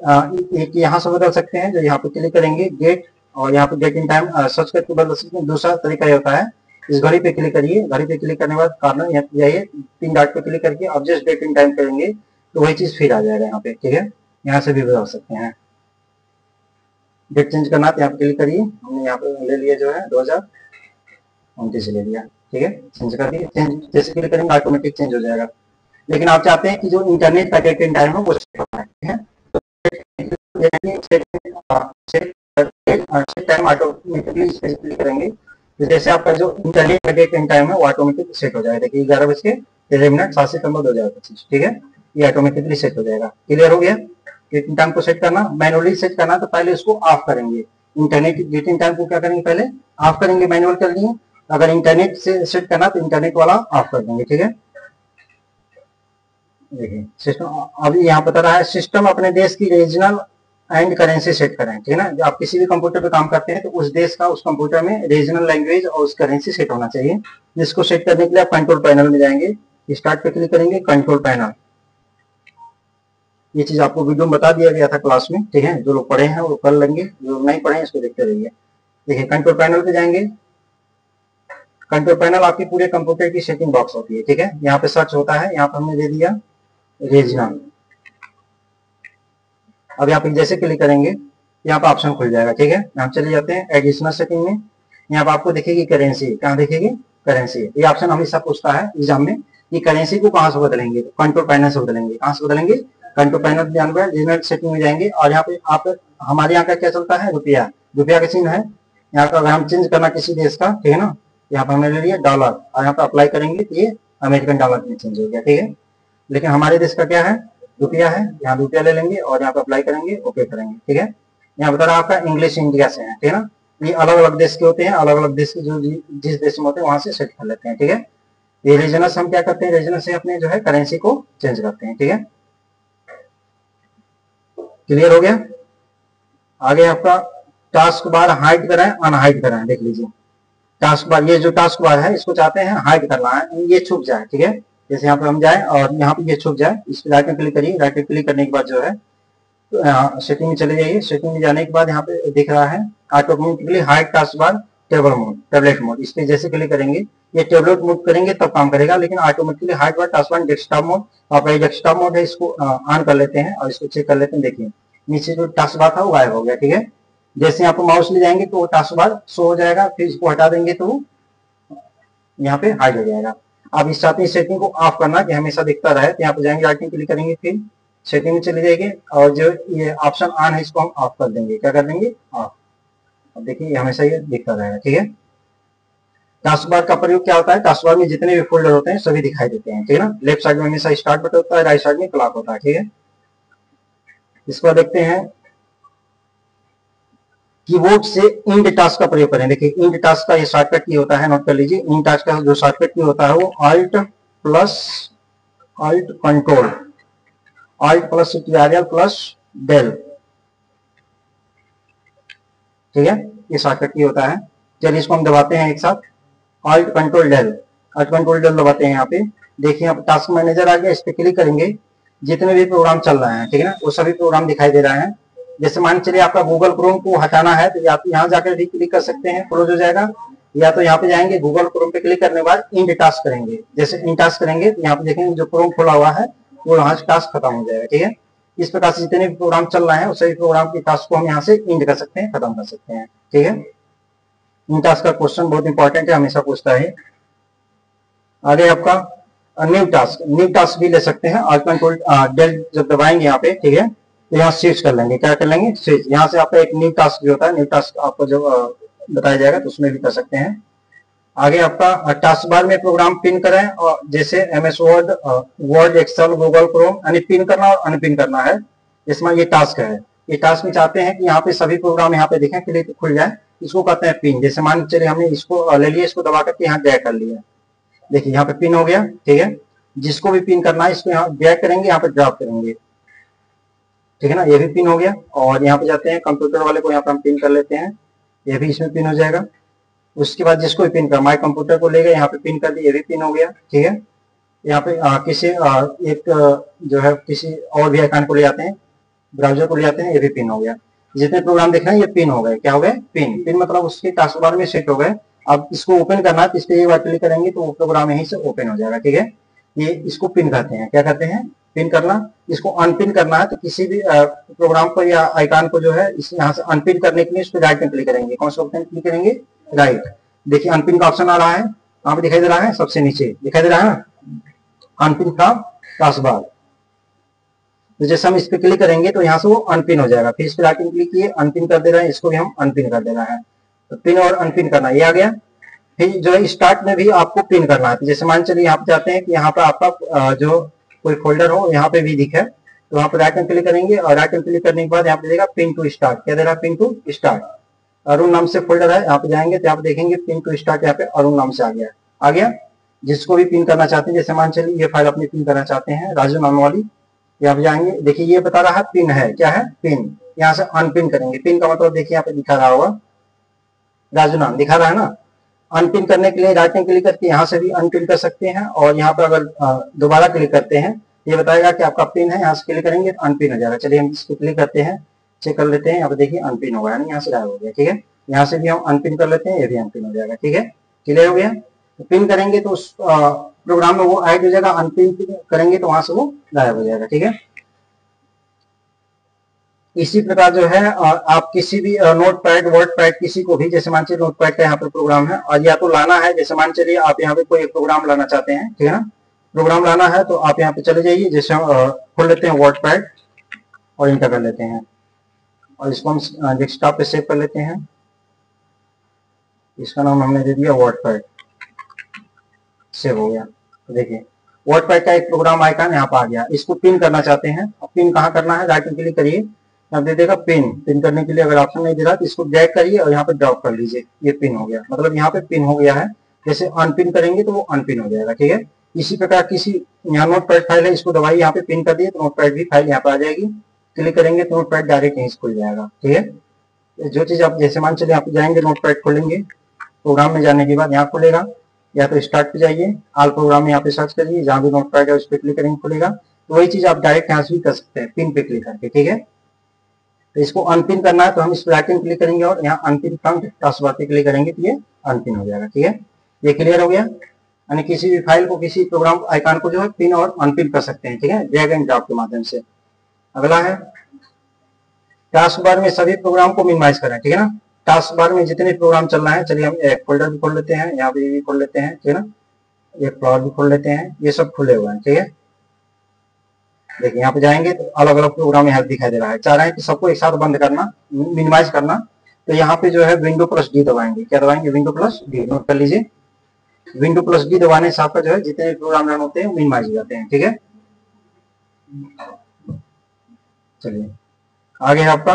एक यहाँ से बदल सकते हैं, जो यहाँ पे क्लिक करेंगे डेट और यहाँ पे डेट इन टाइम सर्च करके बदल सकते हैं। दूसरा तरीका ये होता है, इस घड़ी पे क्लिक करिए। घड़ी पे क्लिक करने के बाद कॉर्नर जाइए, 3 डॉट पे क्लिक करके अब जस्ट डेट इन टाइम करेंगे तो वही चीज फिर आ जाएगा यहाँ पे। ठीक है, यहाँ से भी बदल सकते हैं। डेट चेंज करना तो यहाँ पे क्लिक करिए। हमने यहाँ पे ले लिया जो है 2029 ले लिया। ठीक है, चेंज कर दिए। चेंज जैसे क्लिक करेंगे ऑटोमेटिक चेंज हो जाएगा। लेकिन आप चाहते हैं कि जो इंटरनेट का डेट इन टाइम है वो सेट होना है। ठीक है, टाइम ऑटोमेटिकली क्लिक करेंगे तो जैसे आपका जो इंटरनेट का डेट एंड टाइम है वो ऑटोमेटिक सेट हो जाएगा। देखिए 11:13 7 सितंबर 2025। ठीक है, ये ऑटोमेटिकली सेट हो जाएगा। क्लियर हो गया? डेट एंड टाइम को सेट करना, मैनुअली सेट करना तो पहले उसको ऑफ करेंगे। इंटरनेट डेट एंड टाइम को क्या करेंगे? पहले ऑफ करेंगे, मैनुअल कर दिए। अगर इंटरनेट से सेट करना तो इंटरनेट वाला ऑफ कर देंगे। ठीक है, देखिए सिस्टम अभी यहाँ बता रहा है सिस्टम अपने देश की रीजनल एंड करेंसी सेट करें। ठीक है ना, आप किसी भी कंप्यूटर पे काम करते हैं तो उस देश का उस कंप्यूटर में रीजनल लैंग्वेज और उस करेंसी सेट होना चाहिए। जिसको सेट करने के लिए आप कंट्रोल पैनल में जाएंगे, स्टार्ट पे क्लिक करेंगे, कंट्रोल पैनल। ये चीज आपको वीडियो में बता दिया गया था क्लास में। ठीक है, जो लोग पढ़े हैं वो कर लेंगे, जो नहीं पढ़े हैं इसको देखते रहिए। देखिए कंट्रोल पैनल पे जाएंगे। कंट्रोल पैनल आपके पूरे कंप्यूटर की सेटिंग बॉक्स होती है। ठीक है, यहाँ पे सर्च होता है, यहाँ पे हमने दे दिया रीजनल। अब यहाँ पे जैसे क्लिक करेंगे यहाँ पे ऑप्शन खुल जाएगा। ठीक है, हम चले जाते हैं एडिशनल सेटिंग में। यहाँ पे आपको दिखेगी करेंसी। कहाँ दिखेगी? करेंसी। ये ऑप्शन हमेशा पूछता है एग्जाम में कि करेंसी को कहाँ से बदलेंगे? तो कंट्रोल पैनल से बदलेंगे। कहाँ से बदलेंगे? कंट्रोल पैनल जानवर रीजनल सेटिंग में जाएंगे और यहाँ पे आप हमारे यहाँ का क्या चलता है? रुपया। रुपया का चिन्ह है यहाँ का। अगर हम चेंज करना किसी देश का, ठीक है ना, यहाँ पे हमने ले लिया डॉलर और यहाँ पे अप्लाई करेंगे तो ये अमेरिकन डॉलर में चेंज हो गया। ठीक है, लेकिन हमारे देश का क्या है? रुपया है। यहाँ रुपया ले लेंगे और यहाँ पे अप्लाई करेंगे, ओके करेंगे। ठीक है, यहाँ बता रहा आपका इंग्लिश इंडिया से है। ठीक है ना, ये अलग अलग देश के होते हैं, अलग अलग देश के जो जिस देश में होते हैं वहां से सेट कर लेते हैं। ठीक है, ये रीजनल से हम क्या करते हैं? रीजनल से अपने जो है करेंसी को चेंज करते हैं। ठीक है, क्लियर हो गया? आगे आपका टास्क बार हाइड कराएं अनहाइड कराएं। देख लीजिए टास्क बार, ये जो टास्क बार है इसको चाहते हैं हाइड करना है, ये छुप जाए। ठीक है, जैसे यहाँ पे हम जाए और यहाँ पे ये छुप जाए, इस पर राइट में क्लिक करिए। राइट में क्लिक करने के बाद जो है तो सेटिंग में चले जाइए। सेटिंग में जाने के बाद यहाँ पे दिख रहा है automatically hide task bar table mode, tablet mode. इस पे जैसे क्लिक करेंगे ये टेबलेट मोड करेंगे तब काम करेगा, लेकिन ऑटोमेटिकली हाइड बार टास्क बार डेस्कटॉप मोड। आप ये डेस्कटॉप मोड है, इसको ऑन कर लेते हैं और इसको चेक कर लेते हैं। देखिए नीचे जो टास्क बार था वो गायब हो गया। ठीक है, जैसे यहाँ पे माउस ले जाएंगे तो वो टास्क बार शो हो जाएगा, फिर इसको हटा देंगे तो यहाँ पे हाइड हो जाएगा। अब इस चाहते हैं सेटिंग को ऑफ करना कि हमेशा दिखता रहे तो यहाँ पे जाएंगे, राइट में क्लिक करेंगे, फिर सेटिंग में चले जाएंगे और जो ये ऑप्शन ऑन है इसको हम ऑफ कर देंगे। क्या कर देंगे? ऑफ। अब देखिए हमेशा ये दिखता रहेगा। ठीक है, टास्क बार का प्रयोग क्या होता है? टास्क बार में जितने भी फोल्डर होते हैं सभी दिखाई देते हैं। ठीक है ना, लेफ्ट साइड में हमेशा स्टार्ट बटन होता है, राइट साइड में क्लॉक होता है। ठीक है, इसको देखते हैं कीबोर्ड से इंड टास्क का प्रयोग करें। देखिए इंड टास्क का ये शॉर्टकट की होता है, नोट कर लीजिए। इंड टास्क का जो शॉर्टकट की होता है वो अल्ट कंट्रोल, अल्ट प्लस ट्रायल प्लस डेल। ठीक है, ये शॉर्टकट की होता है। चलिए इसको हम दबाते हैं एक साथ, alt control del. Alt control del दबाते हैं। यहाँ पे देखिए यहाँ पे टास्क मैनेजर आ गया, इस पे क्लिक करेंगे, जितने भी प्रोग्राम चल रहे हैं, ठीक है ना, वो सभी प्रोग्राम दिखाई दे रहे हैं। जैसे मान चलिए आपका गूगल क्रोम को हटाना है तो आप यहाँ जाकर भी क्लिक कर सकते हैं, क्लोज हो जाएगा। या तो यहाँ पे जाएंगे, गूगल क्रोम पे क्लिक करने के बाद इंड टास्क करेंगे। जैसे इंड टास्क करेंगे तो यहाँ पे देखेंगे जो क्रोम खोला हुआ है वो यहाँ से टास्क खत्म हो जाएगा। ठीक है, इस प्रकार से जितने भी प्रोग्राम चल रहे हैं उस सभी प्रोग्राम के टास्क को हम यहाँ से इंड कर सकते हैं, खत्म कर सकते हैं। ठीक है, इंड टास्क का क्वेश्चन बहुत इंपॉर्टेंट है, हमेशा पूछता है। आगे आपका न्यू टास्क भी ले सकते हैं। आज कंट्रोल डेल जब दबाएंगे यहाँ पे, ठीक है, तो यहाँ स्विच कर लेंगे। क्या कर लेंगे? स्विच। यहाँ से आपका एक न्यू टास्क भी होता है, न्यू टास्क आपको जो बताया जाएगा तो उसमें भी कर सकते हैं। आगे आपका टास्क बार में प्रोग्राम पिन करें, और जैसे MS Word, Word, Excel, Google Chrome, यानी पिन करना और अनपिन करना है। इसमें ये टास्क है। ये टास्क में चाहते हैं कि यहाँ पे सभी प्रोग्राम यहाँ पे दिखें, क्लिक खुल जाए, इसको कहते हैं पिन। जैसे मान चलिए हमने इसको ले लिया, इसको दबा करके यहाँ ड्रैग कर लिया, देखिए यहाँ पे पिन हो गया, ठीक है। जिसको भी पिन करना है इसको यहाँ ड्रैग करेंगे, यहाँ पे ड्रॉप करेंगे, ठीक है ना, ये भी पिन हो गया। और यहाँ पे जाते हैं कंप्यूटर वाले को, यहाँ पे हम पिन कर लेते हैं, ये भी इसमें पिन हो जाएगा। उसके बाद जिसको भी पिन कर, माई कंप्यूटर को ले गए, यहाँ पे पिन कर दिया, ये भी पिन हो गया, ठीक है। यहाँ पे किसी जो है किसी और भी आइकन को ले आते हैं, ब्राउजर को ले आते हैं, ये भी पिन हो गया। जितने प्रोग्राम देख रहे हैं ये पिन हो गए, क्या हो गए, पिन। पिन मतलब उसके टास्क बार में सेट हो गए। अब इसको ओपन करना है तो इस पर एक बार क्लिक करेंगे तो वो प्रोग्राम यहीं से ओपन हो जाएगा, ठीक है। ये इसको पिन कहते हैं, क्या कहते हैं, पिन करना। इसको अनपिन करना है तो किसी भी प्रोग्राम को या आइकन को जो है इस यहाँ से अनपिन करने के लिए इस पर राइट में क्लिक करेंगे। कौन सा ऑप्शन क्लिक करेंगे, राइट। देखिए अनपिन का ऑप्शन आ रहा है, यहाँ पे दिखाई दे रहा है, सबसे नीचे दिखाई दे रहा है ना, अनपिन फ्रॉम टास्क बार। तो जैसे हम इस पे क्लिक करेंगे तो यहाँ से वो अनपिन हो जाएगा। फिर इस पर राइट में क्लिक किए, अनपिन कर दे रहे हैं, इसको भी हम अनपिन कर दे रहे हैं। तो पिन और अनपिन करना ये आ गया। फिर जो है स्टार्ट में भी आपको पिन करना है। तो जैसे मान चलिए यहाँ पे जाते हैं कि यहाँ पे आपका जो कोई फोल्डर हो यहाँ पे भी दिखे, तो वहाँ पे राइट में क्लिक करेंगे, और राइट में क्लिक करने के बाद यहाँ पे देगा पिन टू स्टार्ट, क्या दे रहा है, पिन टू स्टार्ट। अरुण नाम से फोल्डर है, यहाँ पे जाएंगे तो यहाँ पे देखेंगे पिन टू स्टार्ट, यहाँ पे अरुण नाम से आ गया। जिसको भी पिन करना चाहते हैं, जैसे मान चलिए ये फाइल अपनी पिन करना चाहते हैं, राजू नाम वाली, यहाँ पे जाएंगे, देखिए ये बता रहा है पिन है, क्या है, पिन। यहाँ से अनपिन करेंगे। पिन का मतलब देखिए यहाँ पे दिखा रहा होगा, राजू नाम दिखा रहा है ना। अनपिन करने के लिए राइट में क्लिक करके यहाँ से भी अनपिन कर सकते हैं, और यहाँ पे अगर दोबारा क्लिक करते हैं ये बताएगा कि आपका पिन है, यहाँ से क्लिक करेंगे तो अनपिन हो जाएगा। चलिए हम इसको क्लिक करते हैं, चेक कर लेते हैं। यहाँ पे देखिए अनपिन होगा, यानी यहाँ से गायब हो गया, ठीक है। यहाँ से भी हम अनपिन कर लेते हैं, ये भी अनपिन हो जाएगा, ठीक है। क्लियर हो गया। तो पिन करेंगे तो उस प्रोग्राम में वो ऐड हो जाएगा, अनपिन करेंगे तो वहां से वो गायब हो जाएगा, ठीक है। इसी प्रकार जो है आप किसी भी नोट पैड, वर्ड पैड, किसी को भी, जैसे मान चलिए नोट पैड का यहाँ पे प्रोग्राम है और या तो लाना है, जैसे मान चलिए आप यहाँ पे कोई एक प्रोग्राम लाना चाहते हैं, ठीक है ना। प्रोग्राम लाना है तो आप यहाँ पे चले जाइए, जैसे हम खोल लेते हैं वर्ड पैड और इंटर कर लेते हैं, और इसको हम डेस्कटॉप पे सेव कर लेते हैं। इसका नाम हमने दे दिया वर्ड पैड, सेव हो गया। तो देखिए वर्ड पैड का एक प्रोग्राम आइकन यहाँ पे आ गया। इसको पिन करना चाहते हैं, अब पिन कहाँ करना है, राइट क्लिक करिए, अब दे देगा पिन। पिन करने के लिए अगर ऑप्शन नहीं दे रहा तो इसको ड्रैग करिए और यहाँ पे ड्रॉप कर लीजिए, ये पिन हो गया, मतलब यहाँ पे पिन हो गया है। जैसे अनपिन करेंगे तो वो अनपिन हो जाएगा, ठीक है। इसी प्रकार किसी यहाँ नोट पैड फाइल है, इसको दबाइए, यहाँ पे पिन कर दिए तो नोट पैड भी फाइल यहाँ पे आ जाएगी। क्लिक करेंगे तो नोट पैड डायरेक्ट यहीं खुल जाएगा, ठीक है। जो चीज आप, जैसे मान चलिए आप जाएंगे नोट पैड खोलेंगे, प्रोग्राम में जाने के बाद यहाँ खुलेगा, या तो स्टार्ट पे जाइए, ऑल प्रोग्राम में यहाँ पे सर्च करिए, जहाँ भी नोट पैड है उस पर क्लिक करेंगे खुलेगा। तो वही चीज आप डायरेक्ट यहाँ से भी कर सकते हैं, पिन पे क्लिक करके, ठीक है। तो इसको अनपिन करना है तो हम इस पर राइट क्लिक करेंगे और यहाँ अनपिन फ्रॉम टास्क बार पे क्लिक करेंगे तो ये अनपिन हो जाएगा, ठीक है। ये क्लियर हो गया। यानी किसी भी फाइल को, किसी प्रोग्राम आइकन को जो है पिन और अनपिन कर सकते हैं, ठीक है, ड्रैग एंड ड्रॉप के माध्यम से। अगला है टास्क बार में सभी प्रोग्राम को मिनिमाइज करें, ठीक है ना। टास्क बार में जितने प्रोग्राम चल रहा है, चलिए हम एक फोल्डर भी खोल लेते हैं, यहाँ पे भी खोल लेते हैं, ठीक है ना, एक फ्लावर भी खोल लेते हैं, ये सब खुले हुए हैं, ठीक है। देखिए यहाँ पे जाएंगे तो अलग अलग प्रोग्राम यहाँ दिखाई दे रहा है। चाह रहे हैं कि सबको एक साथ बंद करना, मिनिमाइज करना, तो यहाँ पे जो है विंडो प्लस डी दबाएंगे। क्या दबाएंगे, विंडो प्लस डी, नोट कर लीजिए। विंडो प्लस डी दबाने से आपका जो है जितने प्रोग्राम रन होते हैं मिनिमाइज हो जाते हैं, ठीक है। चलिए आगे आपका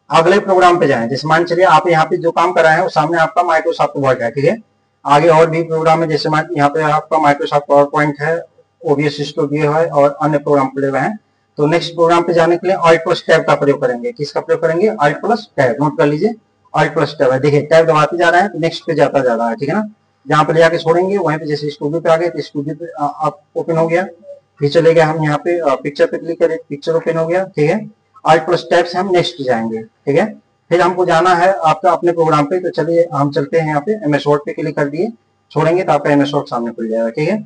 अगले प्रोग्राम पे जाएं। जैसे मान चलिए आप यहाँ पे जो काम कर रहे हैं वो सामने आपका माइक्रोसॉफ्ट वर्ड है, ठीक है। आगे और भी प्रोग्राम है, जैसे यहाँ पे आपका माइक्रोसॉफ्ट पावर पॉइंट है, ओबीएस स्टूडियो है और अन्य प्रोग्राम खुले हुए हैं। तो नेक्स्ट प्रोग्राम पे जाने के लिए ऑल्ट प्लस टैब का प्रयोग करेंगे। किसका प्रयोग करेंगे, ऑल्ट प्लस टैब, नोट कर लीजिए, ऑल्ट प्लस टैब है। देखिए टैब दबाते जा रहे हैं तो नेक्स्ट पे जाता जा रहा है, ठीक है ना। जहाँ पे ले जाके छोड़ेंगे वहीं पे, जैसे स्टूडियो पे आ गए तो स्टूडियो पे आप ओपन हो गया। फिर चले गए हम यहाँ पे पिक्चर पे क्लिक करें, पिक्चर ओपन हो गया, ठीक है। ऑल्ट प्लस टैब से हम नेक्स्ट जाएंगे, ठीक है। फिर हमको जाना है आपका अपने प्रोग्राम पे, तो चलिए हम चलते हैं यहाँ पे एमएस वर्ड पे क्लिक कर दिए, छोड़ेंगे तो आपका एमएस वर्ड सामने खुल जाएगा, ठीक है।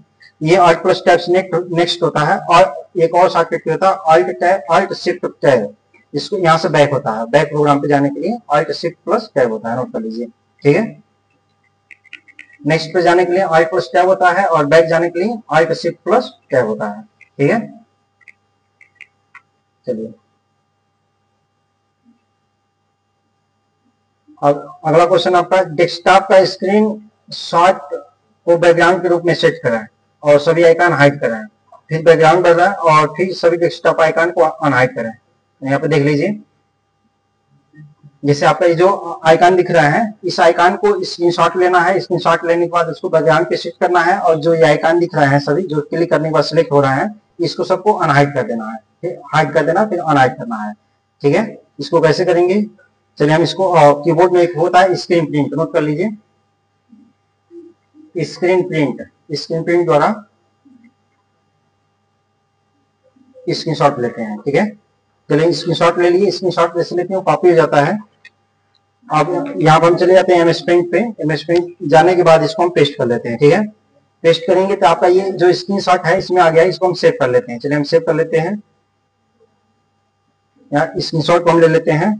ये ऑल्ट प्लस टैब नेक्स्ट होता है। और एक और शॉर्टकट होता है alt tab, alt shift tab, इसको यहाँ से बैक होता है। बैक प्रोग्राम पे जाने के लिए ऑल्ट शिफ्ट प्लस टैब होता है, नोट कर लीजिए, ठीक है। नेक्स्ट पे जाने के लिए ऑल्ट प्लस टैब होता है और बैक जाने के लिए ऑल्ट शिफ्ट प्लस टैब होता है, ठीक है। चलिए अब अगला क्वेश्चन आपका, डेस्कटॉप का स्क्रीन शॉर्ट को बैकग्राउंड के रूप में सेट करा है और सभी आइकन हाइड करा है, फिर बैकग्राउंड बढ़ रहा है और फिर सभी डेस्कटॉप आइकन को अनहाइड करा है। यहाँ पे देख लीजिए, जैसे आपका ये जो आइकन दिख रहा है, इस आइकन को स्क्रीनशॉट लेना है, स्क्रीनशॉट लेने के बाद उसको बैकग्राउंड पे सेट करना है और जो ये आइकन दिख रहा है सभी जो क्लिक करने के बाद सिलेक्ट हो रहा है, इसको सबको अनहाइड कर देना है, फिर हाइड कर देना, फिर अनहाइड करना है। ठीक है, इसको कैसे करेंगे, चलिए हम इसको कीबोर्ड में एक होता है स्क्रीन प्रिंट, नोट कर लीजिए, स्क्रीन प्रिंट द्वारा स्क्रीनशॉट लेते हैं। ठीक है, चलिए स्क्रीनशॉट ले लिए, स्क्रीनशॉट जैसे लेते हैं कॉपी हो जाता है। अब यहाँ पर हम चले जाते हैं एमएस पेंट पे, एमएस पेंट जाने के बाद इसको हम पेस्ट कर लेते हैं। ठीक है, पेस्ट करेंगे तो आपका ये जो स्क्रीनशॉट है इसमें आ गया, इसको हम सेव कर लेते हैं। चलिए हम सेव कर लेते हैं, यहाँ स्क्रीनशॉट को हम ले लेते हैं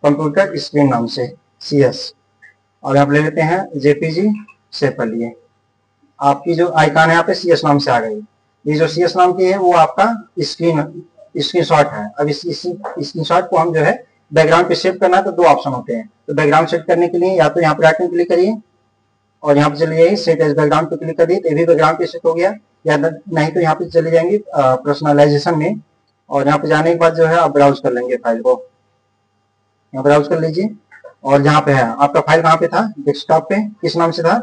कंप्यूटर स्क्रीन नाम से CS, और यहाँ ले लेते हैं JPG, सेव कर लिए। आपकी जो आइकन है यहाँ पे CS नाम से आ गई, ये जो CS नाम की है वो आपका स्क्रीनशॉट है। अब इस स्क्रीनशॉट को हम जो है बैकग्राउंड पे सेव करना है तो दो ऑप्शन होते हैं, तो बैकग्राउंड सेट करने के लिए या तो यहाँ पे राइट में क्लिक करिए और यहाँ पे चले जाइए सेट एज बैकग्राउंड पे क्लिक करिए तो ये भी बैकग्राउंड पे सेट हो गया, या नहीं तो यहाँ पे चले जाएंगे पर्सनलाइजेशन में और यहाँ पे जाने के बाद जो है आप ब्राउज कर लेंगे फाइल को, यहाँ ब्राउज कर लीजिए और जहाँ पे है आपका फाइल कहाँ पे था, डेस्कटॉप पे, किस नाम से था,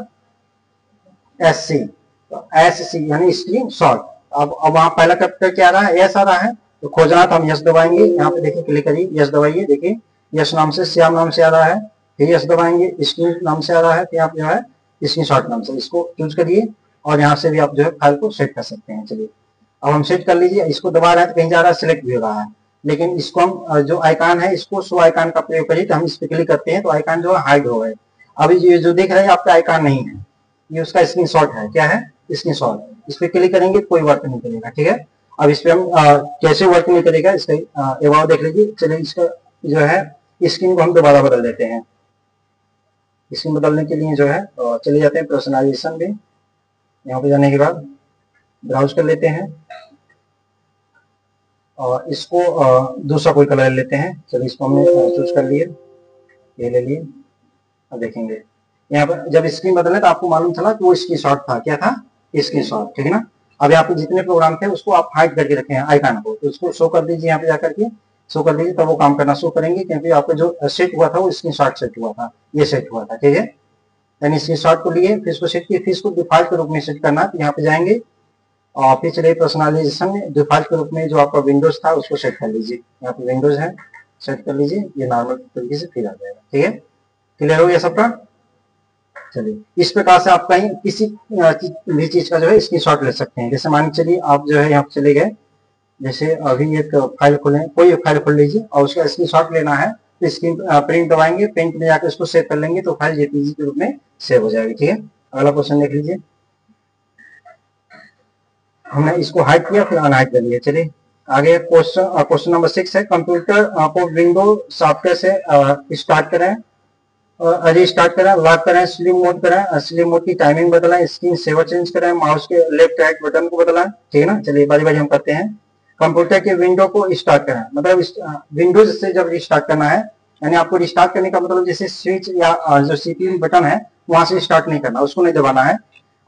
SC यानी स्क्रीन शॉट। अब वहाँ पहला कैपिटल क्या आ रहा है, S आ रहा है, तो खोजना तो हम यस दबाएंगे, यहाँ पे देखिए क्लिक करिए, यस दबाइए, देखिए यस नाम से श्याम नाम से आ रहा है, फिर यस दबाएंगे, स्क्रीन नाम से आ रहा है, फिर आप जो है स्क्रीन शॉट नाम से इसको चूज करिए और यहाँ से भी आप जो है फाइल को सेट कर सकते हैं। चलिए अब हम सेट कर लीजिए, इसको दबा रहे हैं तो कहीं जा रहा है सिलेक्ट भी हो रहा है, लेकिन इसको हम जो आइकन है इसको शो आइकन का प्रयोग करिए, तो हम इस पे क्लिक करते हैं तो आइकन जो है हाइड हो गए। अभी ये जो देख रहे हैं आपका आइकन नहीं है, ये उसका स्क्रीनशॉट है, क्या है, स्क्रीनशॉट। इस पे क्लिक करेंगे कोई वर्क नहीं करेगा। ठीक है, अब इस पे हम कैसे वर्क नहीं करेगा इसका एबाउट देख लीजिए। चलिए इसका जो है स्क्रीन को हम दोबारा बदल देते हैं, स्क्रीन बदलने के लिए जो है चले जाते हैं पर्सनलाइजेशन पे, यहाँ पे जाने के बाद ब्राउज कर लेते हैं और इसको दूसरा कोई कलर लेते हैं। चलिए इसको हमने चूज कर लिए, ये ले लिए। अब देखेंगे यहाँ पर जब स्क्रीन बदले तो आपको मालूम चला कि वो स्क्रीनशॉट था, क्या था, स्क्रीनशॉट। ठीक है ना, अब यहाँ पे जितने प्रोग्राम थे उसको आप हाइड करके रखे हैं आइकन को, तो उसको शो कर दीजिए, यहाँ पे जाकर के शो कर दीजिए, तब वो काम करना शो करेंगे, क्योंकि आपका जो सेट हुआ था वो स्क्रीनशॉट सेट हुआ था, ये सेट हुआ था। ठीक है, यानी स्क्रीनशॉट को लिए फिर इसको सेट किए, फिर इसको डिफॉल्ट के रूप में सेट करना, तो यहाँ पे जाएंगे और फिर चलिए पर्सनलाइजेशन में डिफॉल्ट के रूप में जो आपका विंडोज था उसको सेट कर लीजिए, यहाँ पे विंडोज है, सेट कर लीजिए, ये नॉर्मल तरीके से फिर आ जाएगा। ठीक है, क्लियर हो गया सबका। चलिए इस प्रकार से आप कहीं किसी भी चीज का जो है स्क्रीनशॉट ले सकते हैं। जैसे मान चलिए आप जो है यहाँ पे चले गए, जैसे अभी एक फाइल खोले, कोई एक फाइल खोल लीजिए और उसका स्क्रीनशॉट लेना है, तो स्क्रीन प्रिंट दबाएंगे, प्रिंट में जाकर उसको सेव कर लेंगे तो फाइल JPG के रूप में सेव हो जाएगी। ठीक है, अगला क्वेश्चन देख लीजिए, हमने इसको हाइड किया फिर अनहाइड कर लिया। चलिए आगे क्वेश्चन नंबर 6 है, कंप्यूटर को विंडो सॉफ्टवेयर से स्टार्ट करें, रिस्टार्ट करें, लॉक करें, स्लिप मोड करें, स्लिप मोड की टाइमिंग बदलें, स्क्रीन सेवर चेंज करें, माउस के लेफ्ट राइट बटन को बदलें। ठीक है ना, चलिए बारी बारी हम करते हैं। कंप्यूटर के विंडो को स्टार्ट करें, मतलब विंडोज से जब रिस्टार्ट करना है, यानी आपको रिस्टार्ट करने का मतलब जैसे स्विच या जो CPU बटन है वहां से स्टार्ट नहीं करना, उसको नहीं दबाना है।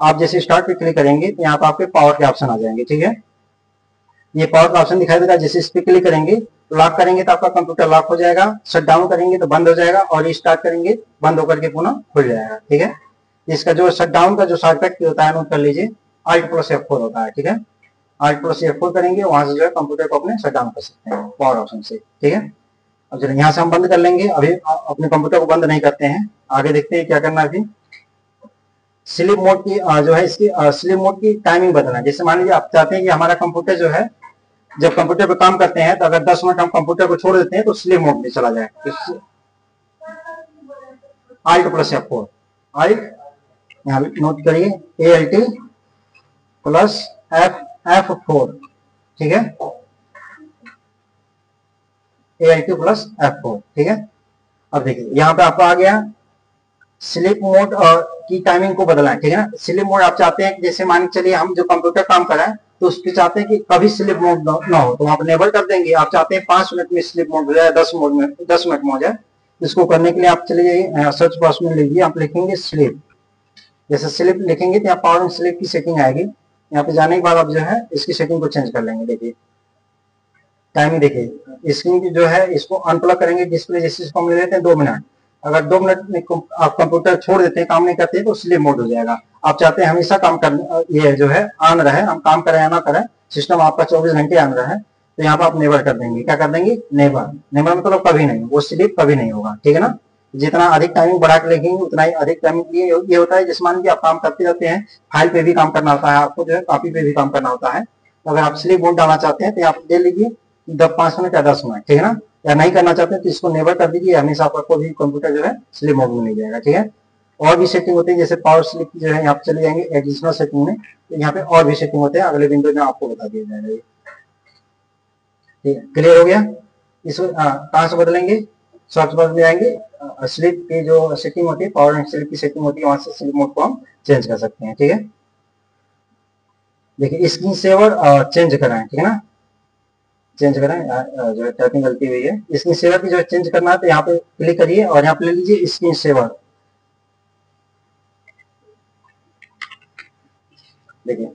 आप जैसे स्टार्ट पे क्लिक करेंगे तो यहाँ पे आपके पावर के ऑप्शन आ जाएंगे। ठीक है, ये पावर का ऑप्शन दिखाई देगा, जैसे इस पे क्लिक करेंगे लॉक करेंगे तो आपका कंप्यूटर लॉक हो जाएगा, शट डाउन करेंगे तो बंद हो जाएगा और रिस्टार्ट करेंगे बंद होकर के पुनः खुल जाएगा। ठीक है, इसका जो शट डाउन का जो शॉर्टकट होता है नोट कर लीजिए, Alt+F4 होता है। ठीक है, Alt+F4 करेंगे, वहां से जो है कंप्यूटर को अपने शट डाउन कर सकते हैं पावर ऑप्शन से। ठीक है, अब चलिए यहाँ से हम बंद कर लेंगे, अभी अपने कंप्यूटर को बंद नहीं करते हैं, आगे देखते हैं क्या करना है। अभी स्लीप मोड की जो है इसकी स्लीप मोड की टाइमिंग बदलना है। जैसे मान लीजिए आप चाहते हैं कि हमारा कंप्यूटर जो है जब कंप्यूटर पे काम करते हैं तो अगर 10 मिनट हम कंप्यूटर को छोड़ देते हैं तो स्लीप मोड में चला जाए। Alt+F4, Alt यहाँ नोट करिए, Alt+F4। ठीक है, Alt+F4। ठीक है, अब देखिए यहाँ पे आपको आ गया स्लीप मोड की टाइमिंग को बदलना है। ठीक है ना, स्लीप मोड आप चाहते हैं जैसे मान चलिए हम जो कंप्यूटर काम कर रहे हैं तो उसके चाहते हैं कि कभी स्लीप मोड ना हो, तो वहां पर नेबल कर देंगे। आप चाहते हैं 5 मिनट में स्लीप मोड हो जाए, 10 मिनट में हो जाए, इसको करने के लिए आप चले जाइए सर्च बॉक्स में लीजिए, आप लिखेंगे स्लीप, जैसे स्लिप लिखेंगे तो यहाँ पावर एंड स्लिप की सेटिंग आएगी। यहाँ पे जाने के बाद आप जो है इसकी सेटिंग को चेंज कर लेंगे। देखिए टाइमिंग देखिए, स्क्रीन की जो है इसको अनप्लग करेंगे डिस्प्ले, जैसे इसको हम ले लेते हैं 2 मिनट। अगर 2 मिनट में आप कंप्यूटर छोड़ देते हैं, काम नहीं करते तो स्लीप मोड हो जाएगा। आप चाहते हैं हमेशा काम कर ये जो है ऑन रहे, हम काम करें या ना करें, सिस्टम आपका 24 घंटे ऑन रहे, तो यहाँ पर आप नेवर कर देंगे। क्या कर देंगे? नेवर। नेवर मतलब कभी नहीं, वो स्लीप कभी नहीं होगा, ठीक है ना। जितना अधिक टाइमिंग बढ़ा के लिखेंगे उतना ही अधिक टाइमिंग ये होता है। जिस मान लीजिए आप काम करते रहते हैं, फाइल पे भी काम करना होता है आपको, जो है कॉपी पे भी काम करना होता है, तो अगर आप स्लीप मोड डालना चाहते हैं तो आप दे लीजिए 5 मिनट या 10 मिनट, ठीक है ना। या नहीं करना चाहते हैं तो इसको नेवर कर दीजिए, हमेशा आपको भी कंप्यूटर जो है स्लीप मोड में मिल जाएगा, ठीक है। और भी सेटिंग होती है, जैसे पावर स्लिप जो है यहाँ पे चले जाएंगे एडिशनल सेटिंग में, तो यहाँ पे और भी सेटिंग होते हैं, अगले विंडो में आपको बता दिया जाएगा। ठीक है, क्लियर हो गया। इसको कहाँ से बदलेंगे? सर्च बार में जाएंगे, स्लिप की जो सेटिंग होती है, पावर एंड स्लिप की सेटिंग होती है, वहां से स्लिप मोड को हम चेंज कर सकते हैं, ठीक है। देखिए स्क्रीन सेवर चेंज कराएं, ठीक है ना, चेंज करें, जो है टाइपिंग गलती हुई है। स्क्रीन सेवर की जो चेंज करना है तो यहाँ पे क्लिक करिए और यहाँ पे ले लीजिए स्क्रीन सेवर। देखिए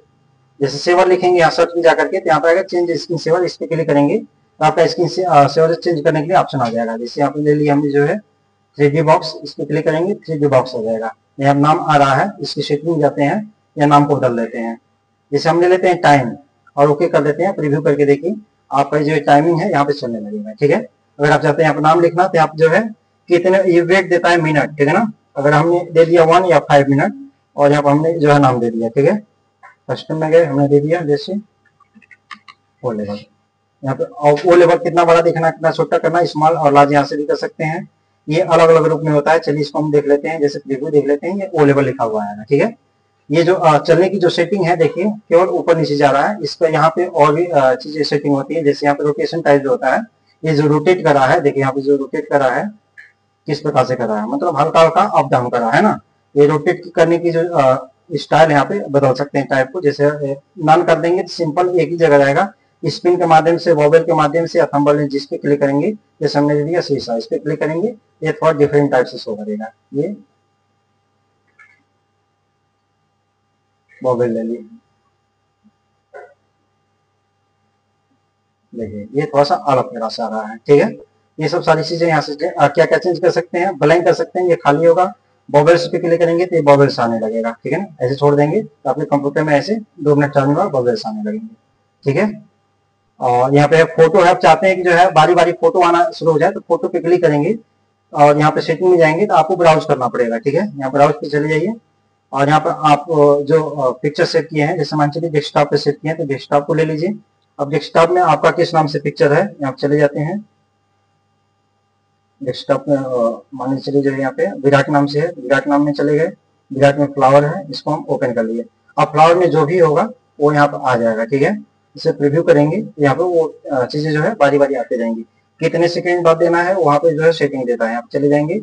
जैसे सेवर लिखेंगे यहाँ सर्च में जाकर के, तो यहाँ पे आएगा चेंज स्क्रीन सेवर, इस पे क्लिक करेंगे तो आपका स्क्रीन सेवर चेंज करने के लिए ऑप्शन आ जाएगा। जैसे यहाँ पे ले लिया हमने जो है 3D बॉक्स, इस पे क्लिक करेंगे 3D बॉक्स आ जाएगा। यहाँ नाम आ रहा है, इसकी सेटिंग में जाते हैं या नाम को बदल देते हैं। जैसे हम ले लेते हैं टाइम और ओके कर देते हैं, प्रीव्यू करके देखिए आपका जो टाइमिंग है यहाँ पे चलने लगेगा, ठीक है। अगर आप चाहते हैं यहाँ पर नाम लिखना तो आप जो है कितने, ये वेट देता है मिनट, ठीक है ना। अगर हमने दे दिया 1 या 5 मिनट और यहाँ पर हमने जो है नाम दे दिया, ठीक है। कस्टम में गए, हमने दे दिया जैसे ओ लेवल। यहाँ पे ओ लेवल कितना बड़ा दिखना, कितना छोटा करना, स्मॉल और लार्ज यहाँ से भी कर सकते हैं। ये अलग अलग रूप में होता है। चलिए इसको हम देख लेते हैं, जैसे प्रीव्यू देख लेते हैं, ये ओ लेवल लिखा हुआ है, ठीक है। ये जो चलने की जो सेटिंग है देखिए केवल ऊपर नीचे जा रहा है। इस पर यहाँ पे और भी चीजें सेटिंग होती है, जैसे यहाँ पे रोटेशन टाइप जो होता है, ये जो रोटेट कर रहा है, देखिए यहाँ पे जो रोटेट कर रहा है किस प्रकार से कर रहा है, मतलब हल्का हल्का अप डाउन कर रहा है ना। ये रोटेट करने की जो स्टाइल यहाँ पे बदल सकते हैं टाइप को। जैसे नन कर देंगे तो सिंपल एक ही जगह रहेगा, स्पिन के माध्यम से, वॉबल के माध्यम से, या थंबल जिस पे क्लिक करेंगे, जैसे हमने दे दिया शीशा, इस पे क्लिक करेंगे ये थोड़ा डिफरेंट टाइप से शो करेगा। ये वॉबल ले लिए, देखिए ये थोड़ा सा अलग तरह से आ रहा है, ठीक है। ये सब सारी चीजें यहाँ से क्या क्या चेंज कर सकते हैं, ब्लैंक कर सकते हैं, ये खाली होगा। बॉबल्स पे क्लिक करेंगे तो ये बॉबल्स आने लगेगा, ठीक है ना। ऐसे छोड़ देंगे तो अपने कंप्यूटर में ऐसे 2 मिनट चलने बाद बॉबल्स आने लगेंगे, ठीक है। और यहाँ पे फोटो है, आप चाहते हैं कि जो है बारी बारी फोटो आना शुरू हो जाए तो फोटो पे क्लिक करेंगे और यहाँ पे सेटिंग में जाएंगे तो आपको ब्राउज करना पड़ेगा, ठीक है। यहाँ ब्राउज पे चले जाइए और यहाँ पर आप जो पिक्चर सेव किए हैं, जैसे मान चलिए डेस्कटॉप पे सेव किए हैं तो डेस्कटॉप को ले लीजिए। अब डेस्कटॉप में आपका किस नाम से पिक्चर है, यहाँ चले जाते हैं डेस्कटॉप में, मान चलिए जो यहाँ पे विराट नाम से है, विराट नाम में चले गए, विराट में फ्लावर है, इसको हम ओपन कर लिए। अब फ्लावर में जो भी होगा वो यहाँ पर आ जाएगा, ठीक है। इसे प्रीव्यू करेंगे यहाँ पे वो चीजें जो है बारी बारी आते जाएंगी। कितने सेकंड बाद देना है वहाँ पे जो है सेटिंग देता है, आप चले जाएंगे,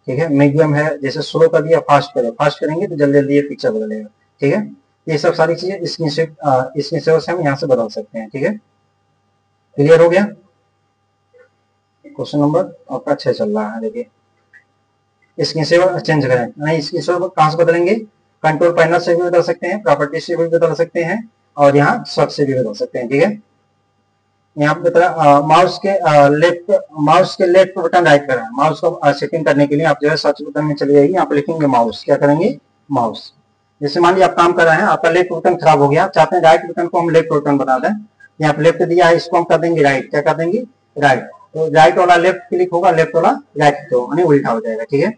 ठीक है। मीडियम है, जैसे स्लो कर दिया, फास्ट करें, फास्ट करेंगे तो जल्दी जल्दी ये पिक्चर बदलेगा, ठीक है। ये सब सारी चीजें स्क्रीन सेवर से हम यहाँ से बदल सकते हैं, ठीक है। क्लियर हो गया। क्वेश्चन नंबर आपका 6 चल रहा है। देखिए स्क्रीन सेवर चेंज करें, नहीं स्क्रीन सेवर कहाँ से बदलेंगे, कंट्रोल पैनल से भी बदल सकते हैं, प्रॉपर्टी से भी बदल सकते हैं और यहाँ सर्च से भी बदल सकते हैं, ठीक है। यहाँ पे बता माउस के लेफ्ट बटन राइट करें, माउस को सेटिंग करने के लिए आप जो है सर्च बटन में चले जाइए, यहाँ पे लिखेंगे माउस, क्या करेंगे माउस। जैसे मान लीजिए आप काम कर रहे हैं, आपका लेफ्ट बटन खराब हो गया, आप चाहते हैं राइट बटन को हम लेफ्ट बटन बना दें, यहाँ पे लेफ्ट दिया है, इसको हम कर देंगे राइट, क्या कर देंगे राइट, तो राइट वाला लेफ्ट क्लिक होगा, लेफ्ट वाला राइट तो उल्टा हो जाएगा, ठीक है।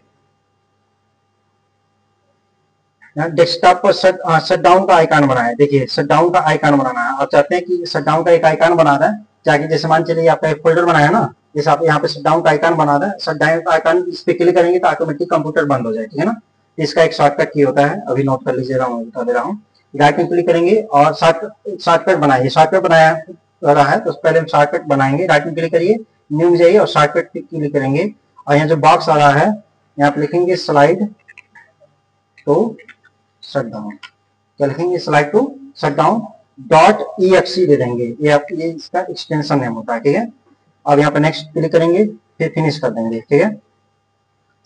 डेस्कटॉप पर शट डाउन का आइकन बनाए, देखिए शट डाउन का आइकन बनाना है, आप चाहते हैं कि शट डाउन का एक आइकन बना दें, ताकि जैसे मान चलिए आपका एक फोल्डर बनाया ना, जैसे आप यहाँ पे शट डाउन का आइकन बना दें, शट डाउन का आइकन इस पे क्लिक करेंगे तो ऑटोमेटिक कंप्यूटर बंद हो जाए, ठीक है ना। इसका एक शॉर्टकट की होता है, अभी नोट कर लीजिएगा, मैं बता दे रहा हूँ। राइट में क्लिक करेंगे और शॉर्टकट बनाइए, शॉर्टकट बनाया रहा है तो पहले शॉर्टकट बनाएंगे, राइट में क्लिक करिए, न्यू में जाइए और शॉर्टकट पे क्लिक करेंगे और यहाँ जो बॉक्स आ रहा है यहाँ पे लिखेंगे स्लाइड टू शट डाउन, क्या लिखेंगे slide to shut down .exe दे देंगे, ये इसका एक्सटेंशन नेम होता है, ठीक है। अब यहाँ पे नेक्स्ट क्लिक करेंगे, फिर फिनिश कर देंगे, ठीक है।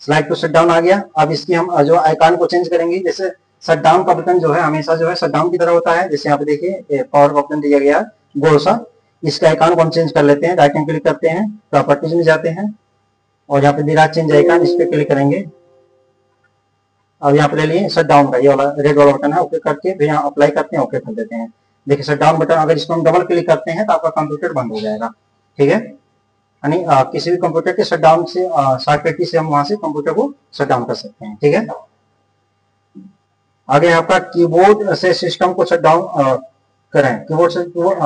स्लाइड टू शट डाउन आ गया। अब इसकी हम जो आइकन को चेंज करेंगे, जैसे शट डाउन का बटन जो है हमेशा जो है शट डाउन की तरह होता है। जैसे यहाँ पे देखिए पावर का बटन दिया गया गोल सा, इसका आइकन को हम चेंज कर लेते हैं, राइट हैंड क्लिक करते हैं, प्रॉपर्टीज में जाते हैं और यहाँ पे दिखा चेंज आइकन, इस पे क्लिक करेंगे। अब यहाँ पे ले लिए शट डाउन का ये वाला रेड वाला बटन है, ओके करके फिर यहाँ अप्लाई करते हैं, ओके कर देते हैं। देखिए शट डाउन बटन अगर इसको हम डबल क्लिक करते हैं तो आपका कंप्यूटर बंद हो जाएगा, ठीक है। यानी किसी भी कंप्यूटर के शट डाउन से शॉर्टकट की से हम वहां से कंप्यूटर को शट डाउन कर सकते हैं, ठीक है। आगे आपका कीबोर्ड से सिस्टम को शट डाउन करें। कीबोर्ड से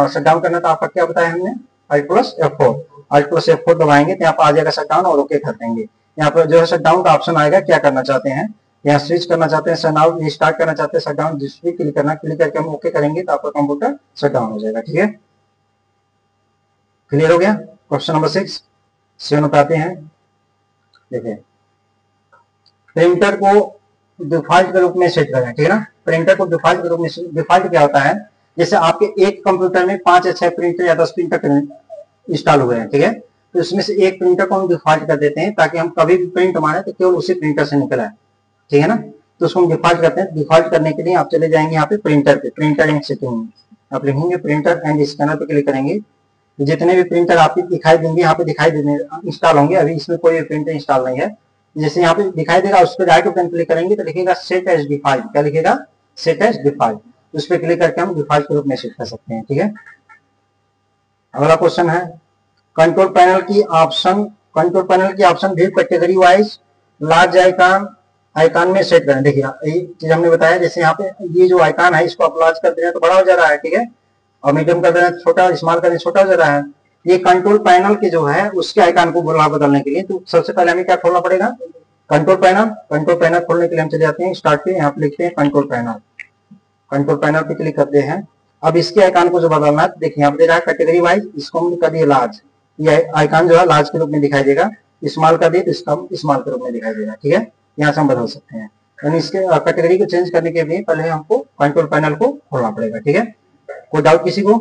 शट डाउन करना तो आपका क्या बताया हमने, Alt+F4, Alt+F4 दबाएंगे तो यहाँ पर आ जाएगा शट डाउन और ओके कर देंगे। यहाँ पर जो है शट डाउन का ऑप्शन आएगा, क्या करना चाहते हैं, यहाँ स्विच करना चाहते हैं, शट डाउन रिस्टार्ट करना चाहते हैं, शट डाउन जिस भी क्लिक करना, क्लिक करके हम ओके करेंगे तो आपका कंप्यूटर शट डाउन हो जाएगा, ठीक है। क्लियर हो गया। क्वेश्चन नंबर 6 7 बताते हैं। देखिए प्रिंटर को डिफॉल्ट के रूप में सेट करें, ठीक है ना। प्रिंटर को डिफॉल्ट के रूप में, डिफॉल्ट क्या होता है, जैसे आपके एक कंप्यूटर में 5 या 6 प्रिंटर या 10 प्रिंटर इंस्टॉल हुए हैं, ठीक है, तो इसमें से एक प्रिंटर को हम डिफॉल्ट कर देते हैं ताकि हम कभी भी प्रिंट मारे तो केवल उसी प्रिंटर से निकला है, ठीक है ना। तो उसको हम डिफॉल्ट करते हैं। डिफॉल्ट करने के लिए आप चले जाएंगे यहाँ पे प्रिंटर पे, प्रिंटर एंड सेटिंग, आप लिखेंगे प्रिंटर एंड स्कैनर पे क्लिक करेंगे। जितने भी प्रिंटर आपको दिखाई देंगे यहाँ पे दिखाई देंगे इंस्टॉल होंगे, अभी इसमें कोई भी प्रिंटर इंस्टॉल नहीं है। जैसे यहाँ पे दिखाई देगा उस पर राइट बटन क्लिक करेंगे तो लिखेगा सेट एज डिफॉल्ट, क्या लिखेगा, सेट एज डिफॉल्ट, उस पर क्लिक करके हम डिफॉल्ट के रूप में सेट कर सकते हैं, ठीक है। अगला क्वेश्चन है कंट्रोल पैनल की ऑप्शन भी कैटेगरी वाइज लार्ज आइकन में सेट करें। देखिए ये चीज हमने बताया, जैसे यहाँ पे ये जो आइकन है इसको आप लार्ज कर दे रहे हैं तो बड़ा हो जा रहा है, ठीक है, और मीडियम कर दे रहे हैं छोटा, स्मॉल कर रहे हैं छोटा हो जा रहा है। ये कंट्रोल पैनल के जो है उसके आइकन को बदलने के लिए तो सबसे पहले हमें क्या खोलना पड़ेगा, कंट्रोल पैनल खोलने के लिए हम चले जाते हैं स्टार्ट पे, यहाँ पे लिखते हैं कंट्रोल पैनल पे क्लिक करते हैं। अब इसके आइकन को जो बदलना है, देखिए यहाँ पे दे रहा है कैटेगरी वाइज, इसको हम कर दिए लार्ज, ये आइकन जो है लार्ज के रूप में दिखाई देगा, स्मॉल कर दिए तो इसका स्मॉल के रूप में दिखाई देगा, ठीक है। यहाँ से हम बदल सकते हैं, यानी इसके कैटेगरी को चेंज करने के लिए पहले हमको कंट्रोल पैनल को खोलना पड़ेगा, ठीक है। कोई डाउट किसी को?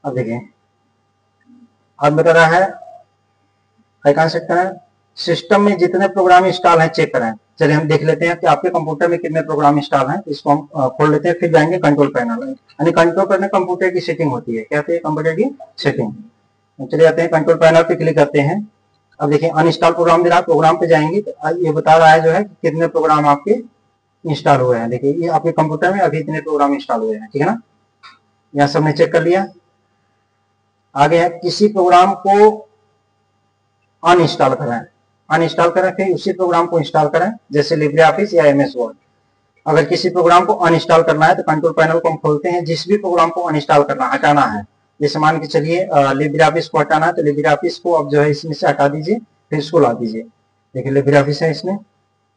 अब देखिए अब बता रहा है आइकन सेट करें, सिस्टम में जितने प्रोग्राम इंस्टॉल हैं चेक करें। चलिए हम देख लेते हैं कि आपके कंप्यूटर में कितने प्रोग्राम इंस्टॉल हैं, इसको हम खोल लेते हैं, फिर जाएंगे कंट्रोल पैनल। यानी कंट्रोल पैनल कंप्यूटर की सेटिंग होती है, क्या होती है, कंप्यूटर की सेटिंग। चले जाते हैं कंट्रोल पैनल पे क्लिक करते हैं। अब देखिए अनइंस्टॉल प्रोग्राम दे रहा है, प्रोग्राम पे जाएंगे तो ये बता रहा है जो है कितने प्रोग्राम आपके इंस्टॉल हुए हैं। देखिए ये आपके कंप्यूटर में अभी इतने प्रोग्राम इंस्टॉल हुए हैं, ठीक है ना, यहाँ सबने चेक कर लिया। आगे है किसी प्रोग्राम को अनइंस्टॉल करें, फिर उसी प्रोग्राम को इंस्टॉल करें, जैसे लिब्रे ऑफिस या MS वर्ड। अगर किसी प्रोग्राम को अनइंस्टॉल करना है तो कंट्रोल पैनल को हम खोलते हैं, जिस भी प्रोग्राम को अनइंस्टॉल करना हटाना है, जैसे मान के चलिए लिब्रे ऑफिस को हटाना है तो लिब्रे ऑफिस को अब जो है इसमें से हटा दीजिए, फिर इसको ला दीजिए। देखिए लिब्रे ऑफिस है, इसमें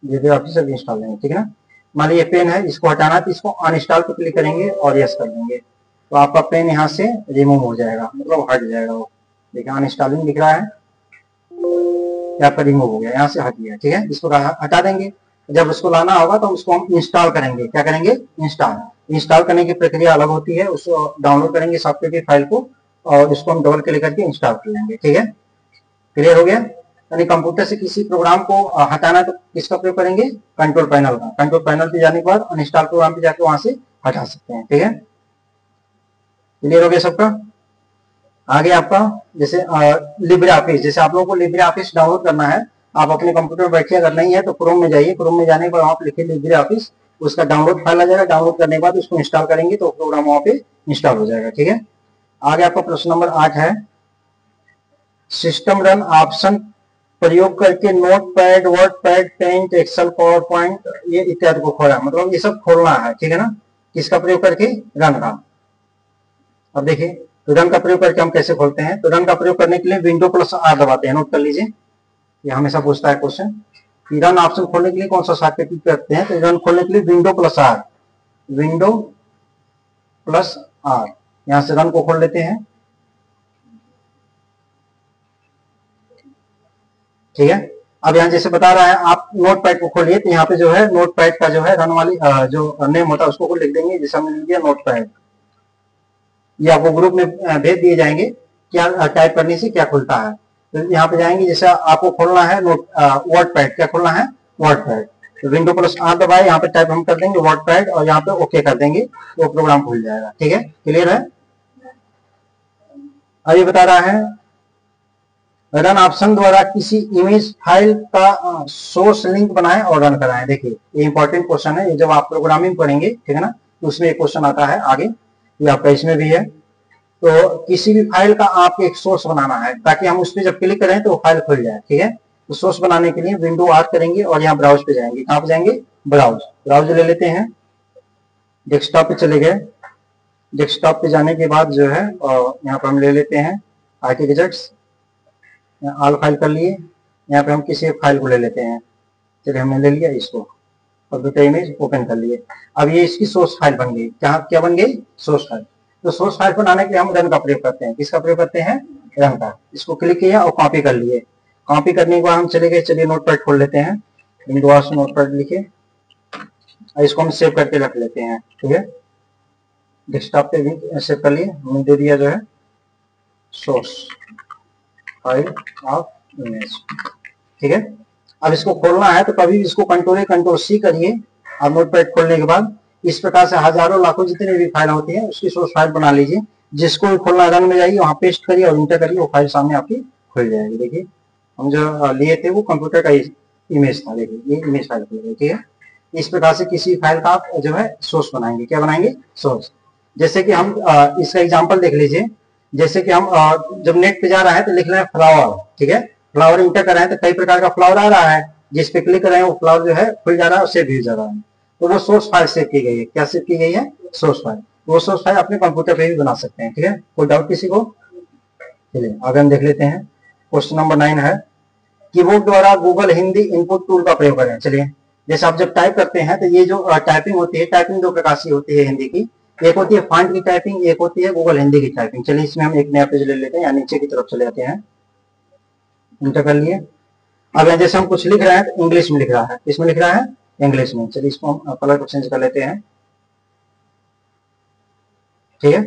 लिब्रे ऑफिस अभी इंस्टॉल नहीं है, ठीक है ना। मान लीजिए पेन है, इसको हटाना है तो इसको अनइंस्टॉल पे क्लिक करेंगे और यस कर देंगे तो आपका पेन यहाँ से रिमूव हो जाएगा, मतलब हट जाएगा वो। देखिए अनइंस्टॉलिंग दिख रहा है, यहाँ पर रिमूव हो गया, यहाँ से हट गया, ठीक है। इसको हटा देंगे, जब उसको लाना होगा तो उसको हम इंस्टॉल करेंगे। क्या करेंगे, इंस्टॉल करने की प्रक्रिया अलग होती है, उसको डाउनलोड करेंगे सॉफ्टवेयर की फाइल को और उसको हम डबल क्लिक करके इंस्टॉल कर लेंगे, ठीक है। क्लियर हो गया। यानी कंप्यूटर से किसी प्रोग्राम को हटाना तो किसका प्रयोग करेंगे, कंट्रोल पैनल का। कंट्रोल पैनल पे जाने के बाद अनइंस्टॉल प्रोग्राम पे जाके वहां से हटा सकते हैं, ठीक है। क्लियर हो गया सबका। आगे आपका जैसे लिब्रे ऑफिस, जैसे आप लोगों को लिब्रे ऑफिस डाउनलोड करना है, आप अपने कंप्यूटर में बैठिए, अगर नहीं है तो क्रोम में जाइए, क्रोम में जाने के बाद आप लिखिए लिब्रे ऑफिस, उसका डाउनलोड फाइल आ जाएगा, डाउनलोड करने के बाद उसको इंस्टॉल करेंगे तो प्रोग्राम वहां पे इंस्टॉल हो जाएगा, ठीक है। आगे आपका प्रश्न नंबर 8 है सिस्टम रन ऑप्शन प्रयोग करके Notepad, WordPad, Paint, Excel, PowerPoint ये इत्यादि को खोला, मतलब ये सब खोलना है, ठीक है ना। किसका प्रयोग करके, रन का। अब देखिए तो रन का प्रयोग करके हम कैसे खोलते हैं, तो रन का प्रयोग करने के लिए Windows+R दबाते हैं, नोट कर लीजिए, ये हमेशा पूछता है क्वेश्चन। रन ऑप्शन खोलने के लिए कौन सा शॉर्टकट यूज करते हैं, तो रन खोलने के लिए Windows+R, यहां से रन को खोल लेते हैं, ठीक है। अब यहाँ जैसे बता रहा है आप नोट पैड को खोलिए, तो यहाँ पे जो है नोट पैड का जो है रन वाली जो नेम होता है उसको लिख देंगे, जैसे हमने लिख दिया नोट पैड। ये आपको ग्रुप में भेज दिए जाएंगे, क्या टाइप करने से क्या खुलता है। तो यहाँ पे जाएंगे, जैसे आपको खोलना है नोट वर्ड पैड, क्या खोलना है, WordPad, window plus R दबाए, यहाँ पे टाइप हम कर देंगे वर्डपैड और यहाँ पे ओके कर देंगे तो प्रोग्राम खुल जाएगा। ठीक है, क्लियर है। अब ये बता रहा है रन ऑप्शन द्वारा किसी इमेज फाइल का सोर्स लिंक बनाएं और रन कराएं। देखिए ये इंपॉर्टेंट क्वेश्चन है, ये जब आप प्रोग्रामिंग पढ़ेंगे ठीक है ना, तो उसमें एक क्वेश्चन आता है आगे, ये आपका इसमें भी है। तो किसी भी फाइल का आपको एक सोर्स बनाना है ताकि हम उस पर जब क्लिक करें तो वो फाइल खुल जाए। ठीक है, तो सोर्स बनाने के लिए विंडो आर करेंगे और यहाँ ब्राउज पे जाएंगे। कहाँ पे जाएंगे? ब्राउज ले लेते हैं, डेस्कटॉप पे चले गए। डेस्कटॉप पे जाने के बाद जो है यहाँ पे हम ले लेते हैं IT गैजेट्स, ऑल फाइल कर लिए। यहाँ पे हम किसी एक फाइल को ले लेते हैं, चलिए हमने ले लिया इसको, कंप्यूटर इमेज ओपन कर लिए। अब ये इसकी सोर्स फाइल बन गई। क्या बन गई? Source file. तो सोर्स फाइल बनाने के लिए हम रन का प्रयोग करते हैं। किसका प्रयोग करते हैं? रन का। इसको क्लिक किया और कॉपी कर लिए। कॉपी करने के बाद हम चले गए, चलिए नोटपैड खोल लेते हैं, विंडोज नोटपैड लिखे, इसको हम सेव करके रख लेते हैं। ठीक है, डेस्कटॉप पे भी सेव कर लिए, हमने दे दिया जो है सोर्स फाइल ऑफ इमेज। ठीक है, अब इसको खोलना है तो कभी इसको कंट्रोल-C करिए। अब नोटपैड खोलने के बाद इस प्रकार से हजारों लाखों जितनी भी फाइल होती है उसकी सोर्स फाइल बना लीजिए। जिसको भी खोलना रन में जाइए, वहां पेस्ट करिए और इंटर करिए, वो फाइल सामने आपकी खुल जाएगी। देखिए हम जो लिए थे वो कंप्यूटर का इमेज था, देखिए ये इमेज फाइल खुल गई। ठीक है, इस प्रकार से किसी फाइल का आप जो है सोर्स बनाएंगे। क्या बनाएंगे? सोर्स। जैसे कि हम इसका एग्जाम्पल देख लीजिए। जैसे कि हम जब नेट पे जा रहा है तो लिख रहे हैं फ्लावर। ठीक है, फ्लावर इंटर कर रहे हैं तो कई प्रकार का फ्लावर आ रहा है, जिस पे क्लिक कर रहे हैं वो फ्लावर जो है खुल जा रहा है और सेव भी हो जा रहा है। तो वो सोर्स फाइल सेव की गई है। क्या सेव की गई है? Source file. वो सोर्स फाइल अपने कंप्यूटर पे भी बना सकते हैं। ठीक है, कोई डाउट किसी को? चलिए आगे हम देख लेते हैं। क्वेश्चन नंबर 9 है कीबोर्ड द्वारा गूगल हिंदी इनपुट टूल का प्रयोग करें। चलिए, जैसे आप जब टाइप करते हैं तो ये जो टाइपिंग होती है, टाइपिंग दो प्रकार से होती है हिंदी की। एक होती है फॉन्ट की टाइपिंग, एक होती है गूगल हिंदी की टाइपिंग। चलिए इसमें हम एक नया पेज ले लेते हैं, या नीचे की तरफ चले जाते हैं, इंटर कर लिए। अब जैसे हम कुछ लिख रहे हैं तो इंग्लिश में लिख रहा है, इसमें लिख रहा है इंग्लिश में। चलिए इसको हम कलर को चेंज कर लेते हैं। ठीक है,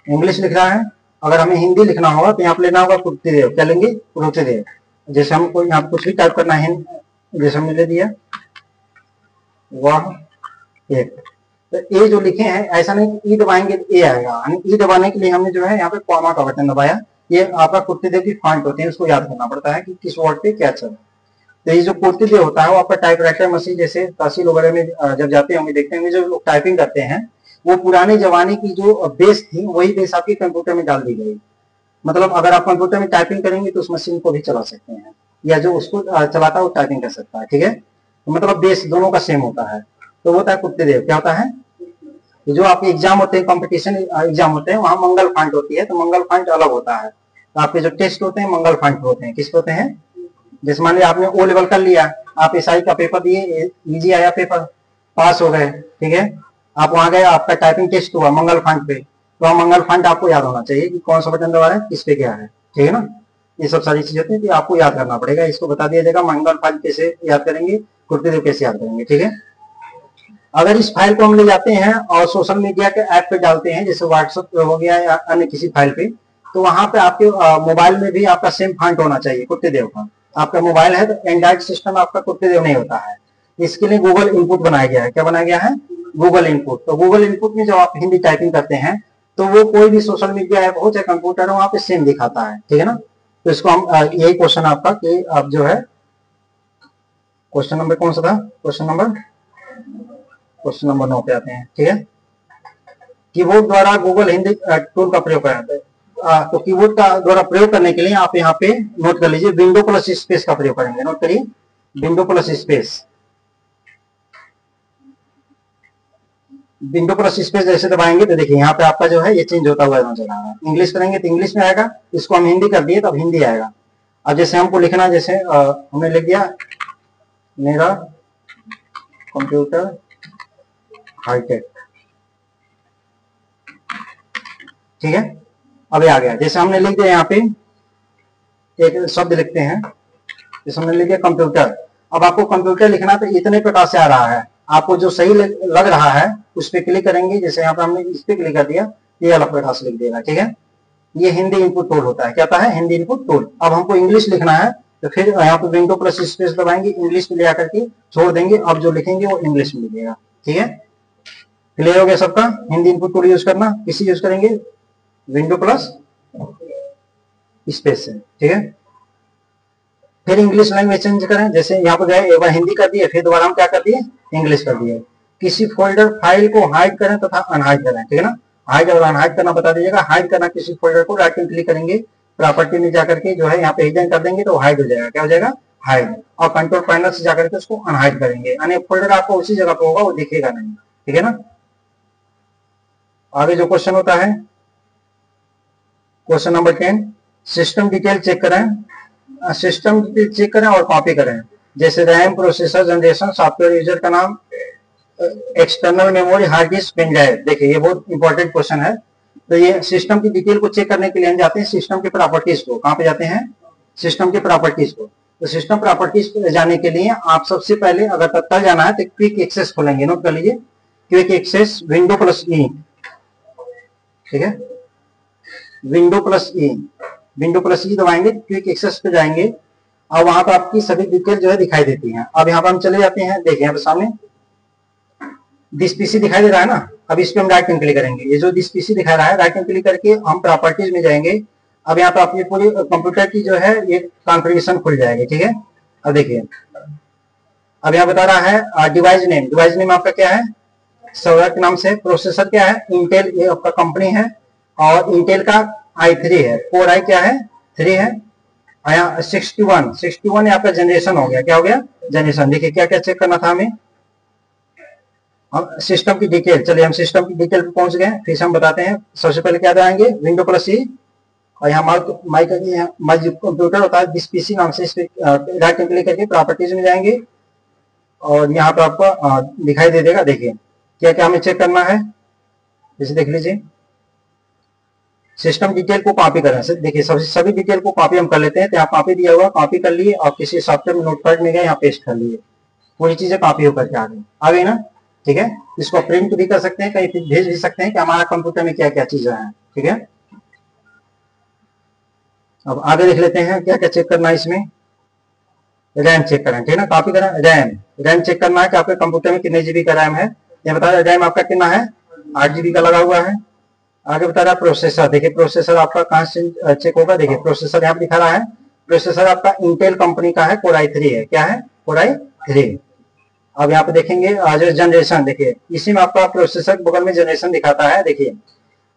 इंग्लिश लिख रहा है। अगर हमें हिंदी लिखना होगा तो यहाँ पे लेना होगा कुर्तीदेव। क्या लेंगे? कुर्तीदेव। जैसे हमको यहाँ कुछ भी टाइप करना है, जैसे हमने ले दिया वाह एक, तो ए जो लिखे हैं ऐसा नहीं कि ई दबाएंगे तो ए आएगा। ई दबाने के लिए हमने जो है यहाँ पे कॉमा का बटन दबाया। ये आपका कुर्तीदेव की फॉन्ट होती है, उसको याद करना पड़ता है कि किस वर्ड पे क्या चल रहा है। तो ये जो कुर्तीदेव होता है वो आपका टाइपराइटर मशीन, जैसे तहसील वगैरह में जब जाते होंगे देखते होंगे जो लोग टाइपिंग करते हैं, वो पुराने जमाने की जो बेस थी वही बेस आपके कंप्यूटर में डाल दी गई। मतलब अगर आप कंप्यूटर में टाइपिंग करेंगे तो उस मशीन को भी चला सकते हैं, या जो उसको चलाता है वो टाइपिंग कर सकता है। ठीक है, तो मतलब बेस दोनों का सेम होता है। तो वो होता है कुर्तीदेव। क्या होता है? जो आपके एग्जाम होते हैं, कंपटीशन एग्जाम होते हैं, वहां मंगल फांट होती है, तो मंगल फांट अलग होता है। तो आपके जो टेस्ट होते हैं मंगल फांट होते हैं। किस होते हैं? जैसे मान लिया आपने ओ लेवल कर लिया, आप एसआई का पेपर दिए, इजी आया पेपर, पास हो गए। ठीक है, आप वहां गए, आपका टाइपिंग टेस्ट हुआ मंगल फांट पे, तो मंगल फांट आपको याद होना चाहिए कि कौन सा बटन दबा रहे हैं, किस पे क्या है। ठीक है ना, ये सब सारी चीजें होती है कि आपको याद करना पड़ेगा। इसको बता दिया जाएगा मंगल फांट कैसे याद करेंगे, कुर्तीदेव कैसे याद करेंगे। ठीक है, अगर इस फाइल को हम ले जाते हैं और सोशल मीडिया के ऐप पे डालते हैं, जैसे व्हाट्सएप हो गया या अन्य किसी फाइल पे, तो वहां पे आपके मोबाइल में भी आपका सेम फॉन्ट होना चाहिए कुर्तीदेव का। आपका मोबाइल है तो एंड्रॉइड सिस्टम आपका कुर्तीदेव नहीं होता है। इसके लिए गूगल इनपुट बनाया गया है। क्या बनाया गया है? Google input. तो गूगल इनपुट में जब आप हिंदी टाइपिंग करते हैं तो वो कोई भी सोशल मीडिया ऐप हो चाहे कंप्यूटर हो, वहां पे सेम दिखाता है। ठीक है ना, तो इसको हम यही क्वेश्चन आपका कि आप जो है क्वेश्चन नंबर कौन सा था? क्वेश्चन नंबर 9 पे आते हैं। ठीक है, कीबोर्ड द्वारा गूगल हिंदी टूल का प्रयोग करें। तो कीबोर्ड का द्वारा प्रयोग करने के लिए आप यहाँ पे नोट कर लीजिए, विंडो प्लस स्पेस का प्रयोग करेंगे। नोट करिए, window plus space. Window plus space जैसे दबाएंगे तो देखिए यहाँ पे आपका जो है ये चेंज होता हुआ नजर आ रहा है। इंग्लिश करेंगे तो इंग्लिश में आएगा, इसको हम हिंदी कर दिए तो अब हिंदी आएगा। अब जैसे हमको लिखना, जैसे हमने लिख दिया मेरा कंप्यूटर हाईटेक। ठीक है, अब ये आ गया। जैसे हमने लिख दिया यहाँ पे एक शब्द लिखते हैं, जैसे हमने लिख दिया कंप्यूटर। अब आपको कंप्यूटर लिखना तो इतने प्रकार से आ रहा है, आपको जो सही लग रहा है उस पर क्लिक करेंगे। जैसे यहाँ पे हमने इस पे क्लिक कर दिया, ये अलग प्रकार से लिख देगा। ठीक है, ये हिंदी इनपुट टूल होता है। क्या होता है? Hindi input tool. अब हमको इंग्लिश लिखना है तो फिर यहाँ पे विंडो प्लस स्पेस दबाएंगे, इंग्लिश में ले आकर के छोड़ देंगे, अब जो लिखेंगे वो इंग्लिश में लिखेगा। ठीक है, क्लियर हो गया सबका? हिंदी इनपुट कोड यूज करना, किसी यूज करेंगे विंडो प्लस स्पेस से। ठीक है, फिर इंग्लिश लैंग्वेज चेंज करें, जैसे यहाँ पर गए एक बार हिंदी कर दिए, फिर दोबारा हम क्या कर दिए, इंग्लिश कर दिए। किसी फोल्डर फाइल को हाइड करें तथा अनहाइड करें। ठीक है ना, हाइड और अनहाइड करना बता दीजिएगा। हाइड करना किसी फोल्डर को राइट क्लिक करेंगे, प्रॉपर्टी में जाकर के जो है यहाँ पे हिडन कर देंगे तो हाइड हो जाएगा। क्या हो जाएगा? हाइड। और कंट्रोल पैनल से जाकर के उसको अनहाइड करेंगे, यानी फोल्डर आपको उसी जगह पे होगा, वो दिखेगा नहीं। ठीक है ना, आगे जो क्वेश्चन होता है question number 10, system detail check करें। सिस्टम डिटेल चेक करें और कॉपी करें, जैसे RAM, processor, generation, software user का नाम, external memory, hard disk, pen drive. देखिए ये बहुत इंपॉर्टेंट क्वेश्चन है। तो ये सिस्टम की डिटेल को चेक करने के लिए हम जाते हैं सिस्टम के प्रॉपर्टीज को। कहां पे जाते हैं? सिस्टम के प्रॉपर्टीज को। तो सिस्टम प्रॉपर्टीज को जाने के लिए आप सबसे पहले अगर तत्काल जाना है तो क्विक एक्सेस खोलेंगे, नोट कर लीजिए, क्विक एक्सेस विंडो प्लस ई। ठीक है, विंडो प्लस ई, विंडो प्लस ई दबाएंगे, क्विक एक्सेस पे जाएंगे और वहां पर आपकी सभी डिटेल जो है दिखाई देती हैं। अब यहाँ पर हम चले जाते हैं, देखिए यहाँ पे सामने दिस पीसी दिखाई दे रहा है ना, अब इस पे हम राइट क्लिक करेंगे। ये जो दिस पीसी दिखा रहा है, राइट क्लिक करके हम प्रॉपर्टीज में जाएंगे। अब यहाँ पे आपकी पूरी कंप्यूटर की जो है ये कॉन्फ़िगरेशन खुल जाएगी। ठीक है, अब देखिए अब यहाँ बता रहा है डिवाइस नेम। डिवाइस नेम आपका क्या है? सर्वर के नाम से। प्रोसेसर क्या है? इंटेल, ये आपका कंपनी है और इंटेल का i3 है। कोर आई क्या है? 3 है। यहाँ 61 आपका जनरेशन हो गया। क्या हो गया? जनरेशन। देखिए क्या क्या चेक करना था हमें, हम सिस्टम की डिटेल, चलिए हम सिस्टम की डिटेल पे पहुंच गए। फिर से हम बताते हैं, सबसे पहले क्या दबाएंगे? विंडो प्लस ई, और यहाँ माई कंप्यूटर होता है दिस पीसी नाम से, इस पे राइट क्लिक करके प्रॉपर्टीज में जाएंगे और यहाँ पे आपको दिखाई दे देगा। देखिए क्या क्या हमें चेक करना है, जैसे देख लीजिए सिस्टम डिटेल को कॉपी करें। देखिए सभी डिटेल को कॉपी हम कर लेते हैं। तो यहाँ कॉपी दिया हुआ, कॉपी कर लिए और किसी सॉफ्टवेयर में नोटपैड में गए, यहाँ पेस्ट कर लिए, पूरी चीजें कॉपी होकर के आ गई ना। ठीक है, इसको प्रिंट भी कर सकते हैं, कहीं भेज भी सकते हैं कि हमारा कंप्यूटर में क्या क्या चीजें हैं। ठीक है, अब आगे देख लेते हैं क्या क्या चेक करना है इसमें। रैम चेक करें, ठीक है ना, कॉपी करें। रैम चेक करना है कि आपके कंप्यूटर में कितने जीबी का रैम है। ये बता रहा है रैम आपका कितना है, 8 जीबी का लगा हुआ है। आगे बता रहा है प्रोसेसर। देखिए प्रोसेसर आपका कहां से चेक होगा, देखिए प्रोसेसर यहाँ पे दिखा रहा है, प्रोसेसर आपका इंटेल कंपनी का है, कोर i3 है। क्या है? Core i3। अब यहाँ पे देखेंगे जो जनरेशन, देखिए इसी में आपका प्रोसेसर के बगल में जनरेशन दिखाता है। देखिए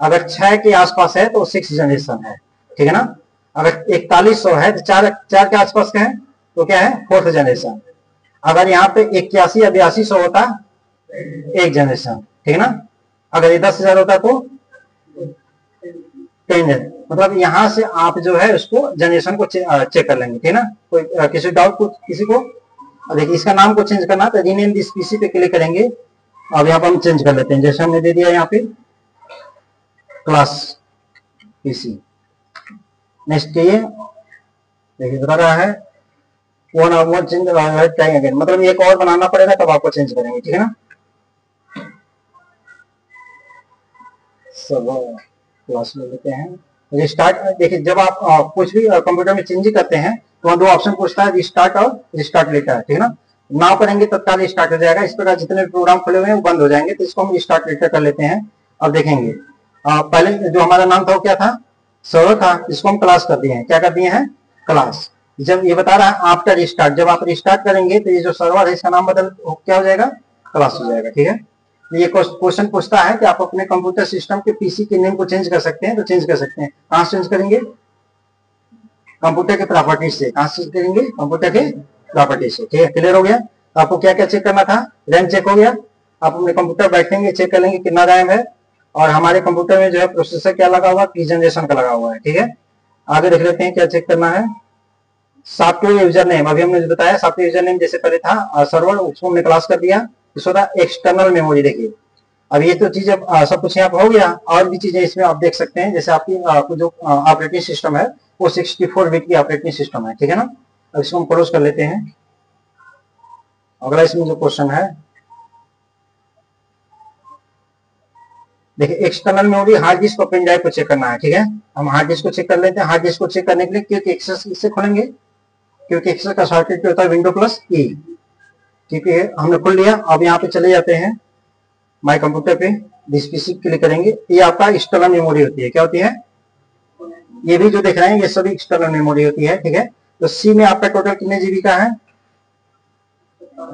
अगर 6 के आसपास है तो 6 जनरेशन है। ठीक है ना, अगर 4100 है तो 4 के आसपास का है तो क्या है? 4th generation. अगर यहाँ पे 81 या 8200 होता 1 जनरेशन। ठीक है ना, अगर ये 10,000 होता तो 10। मतलब यहाँ से आप जो है उसको जनरेशन को चेक कर लेंगे। ठीक है ना, कोई किसी डाउट को किसी को? देखिए इसका नाम को चेंज करना तो रीनेम दिस पीसी पे क्लिक करेंगे। अब यहाँ पर हम चेंज कर लेते हैं, जैसे हमने दे दिया यहाँ पे क्लास पीसी। नेक्स्ट चाहिए, देखिए बता रहा है वन चेंज अगेन, मतलब एक और बनाना पड़ेगा तब आपको चेंज करेंगे। ठीक है ना, सब क्लास में लेते हैं रिस्टार्ट। देखिए जब आप कुछ भी कंप्यूटर में चेंज करते हैं तो वहाँ 2 ऑप्शन पूछता है, रिस्टार्ट और रिस्टार्ट लेटर। ठीक है ना, नाउ करेंगे तत्काल रिस्टार्ट हो जाएगा। इस प्रकार जितने प्रोग्राम खुले हुए हैं वो बंद हो जाएंगे, तो इसको हम रिस्टार्ट लेटर कर लेते हैं। अब देखेंगे पहले जो हमारा नाम था वो क्या था? सर्वर था, इसको हम क्लास कर दिए हैं। क्या कर दिए हैं? क्लास। जब ये बता रहा है आफ्टर रिस्टार्ट, जब आप रिस्टार्ट करेंगे तो ये जो सर्वर है इसका नाम क्या हो जाएगा? क्लास हो जाएगा। ठीक है, ये क्वेश्चन पूछता है कि आप अपने कंप्यूटर सिस्टम के पीसी के नेम को चेंज कर सकते हैं, तो चेंज कर सकते हैं। कहां से चेंज करेंगे? कंप्यूटर के प्रॉपर्टीज से। कहां से चेंज करेंगे? कंप्यूटर के प्रॉपर्टीज से। ठीक है, क्लियर हो गया? तो आपको क्या क्या चेक करना था? रैम चेक हो गया। आप अपने कंप्यूटर बैठेंगे, चेक कर लेंगे कितना रैम है और हमारे कंप्यूटर में जो है प्रोसेसर क्या लगा हुआ है, किस जनरेशन का लगा हुआ है। ठीक है, आगे देख लेते हैं क्या चेक करना है। सॉफ्टवेयर यूजर नेम, अभी हमने बताया सॉफ्टवेयर यूजर नेम जैसे पहले था सर्वर, उसको हमने क्लास कर दिया। एक्सटर्नल मेमोरी, देखिए अब ये तो चीज सब कुछ यहाँ पर हो गया। और भी चीजें इसमें आप देख सकते हैं, जैसे आपकी जो ऑपरेटिंग सिस्टम है वो 64 बिट की ऑपरेटिंग सिस्टम है। ठीक है ना, अब इसको हम क्लोज कर लेते हैं। अगला इसमें जो क्वेश्चन है, देखिए एक्सटर्नल मेमोरी हार्ड डिस्क और पेन ड्राइव को चेक करना है। ठीक है, हम हार्ड डिस्क को चेक कर लेते हैं। हार्ड डिस्क को चेक करने के लिए क्विक एक्सेस इससे खोलेंगे। क्योंकि एक्सेल का शॉर्टकट क्या होता है, विंडो प्लस ई। ठीक है, हमने खोल लिया। अब यहाँ पे चले जाते हैं माय कंप्यूटर पे, दिस पीसी क्लिक करेंगे। ये आपका एक्सटर्नल मेमोरी होती है। क्या होती है? ये भी जो देख रहे हैं ये सभी एक्सटर्नल मेमोरी होती है। ठीक है, तो सी में आपका टोटल कितने जीबी का है?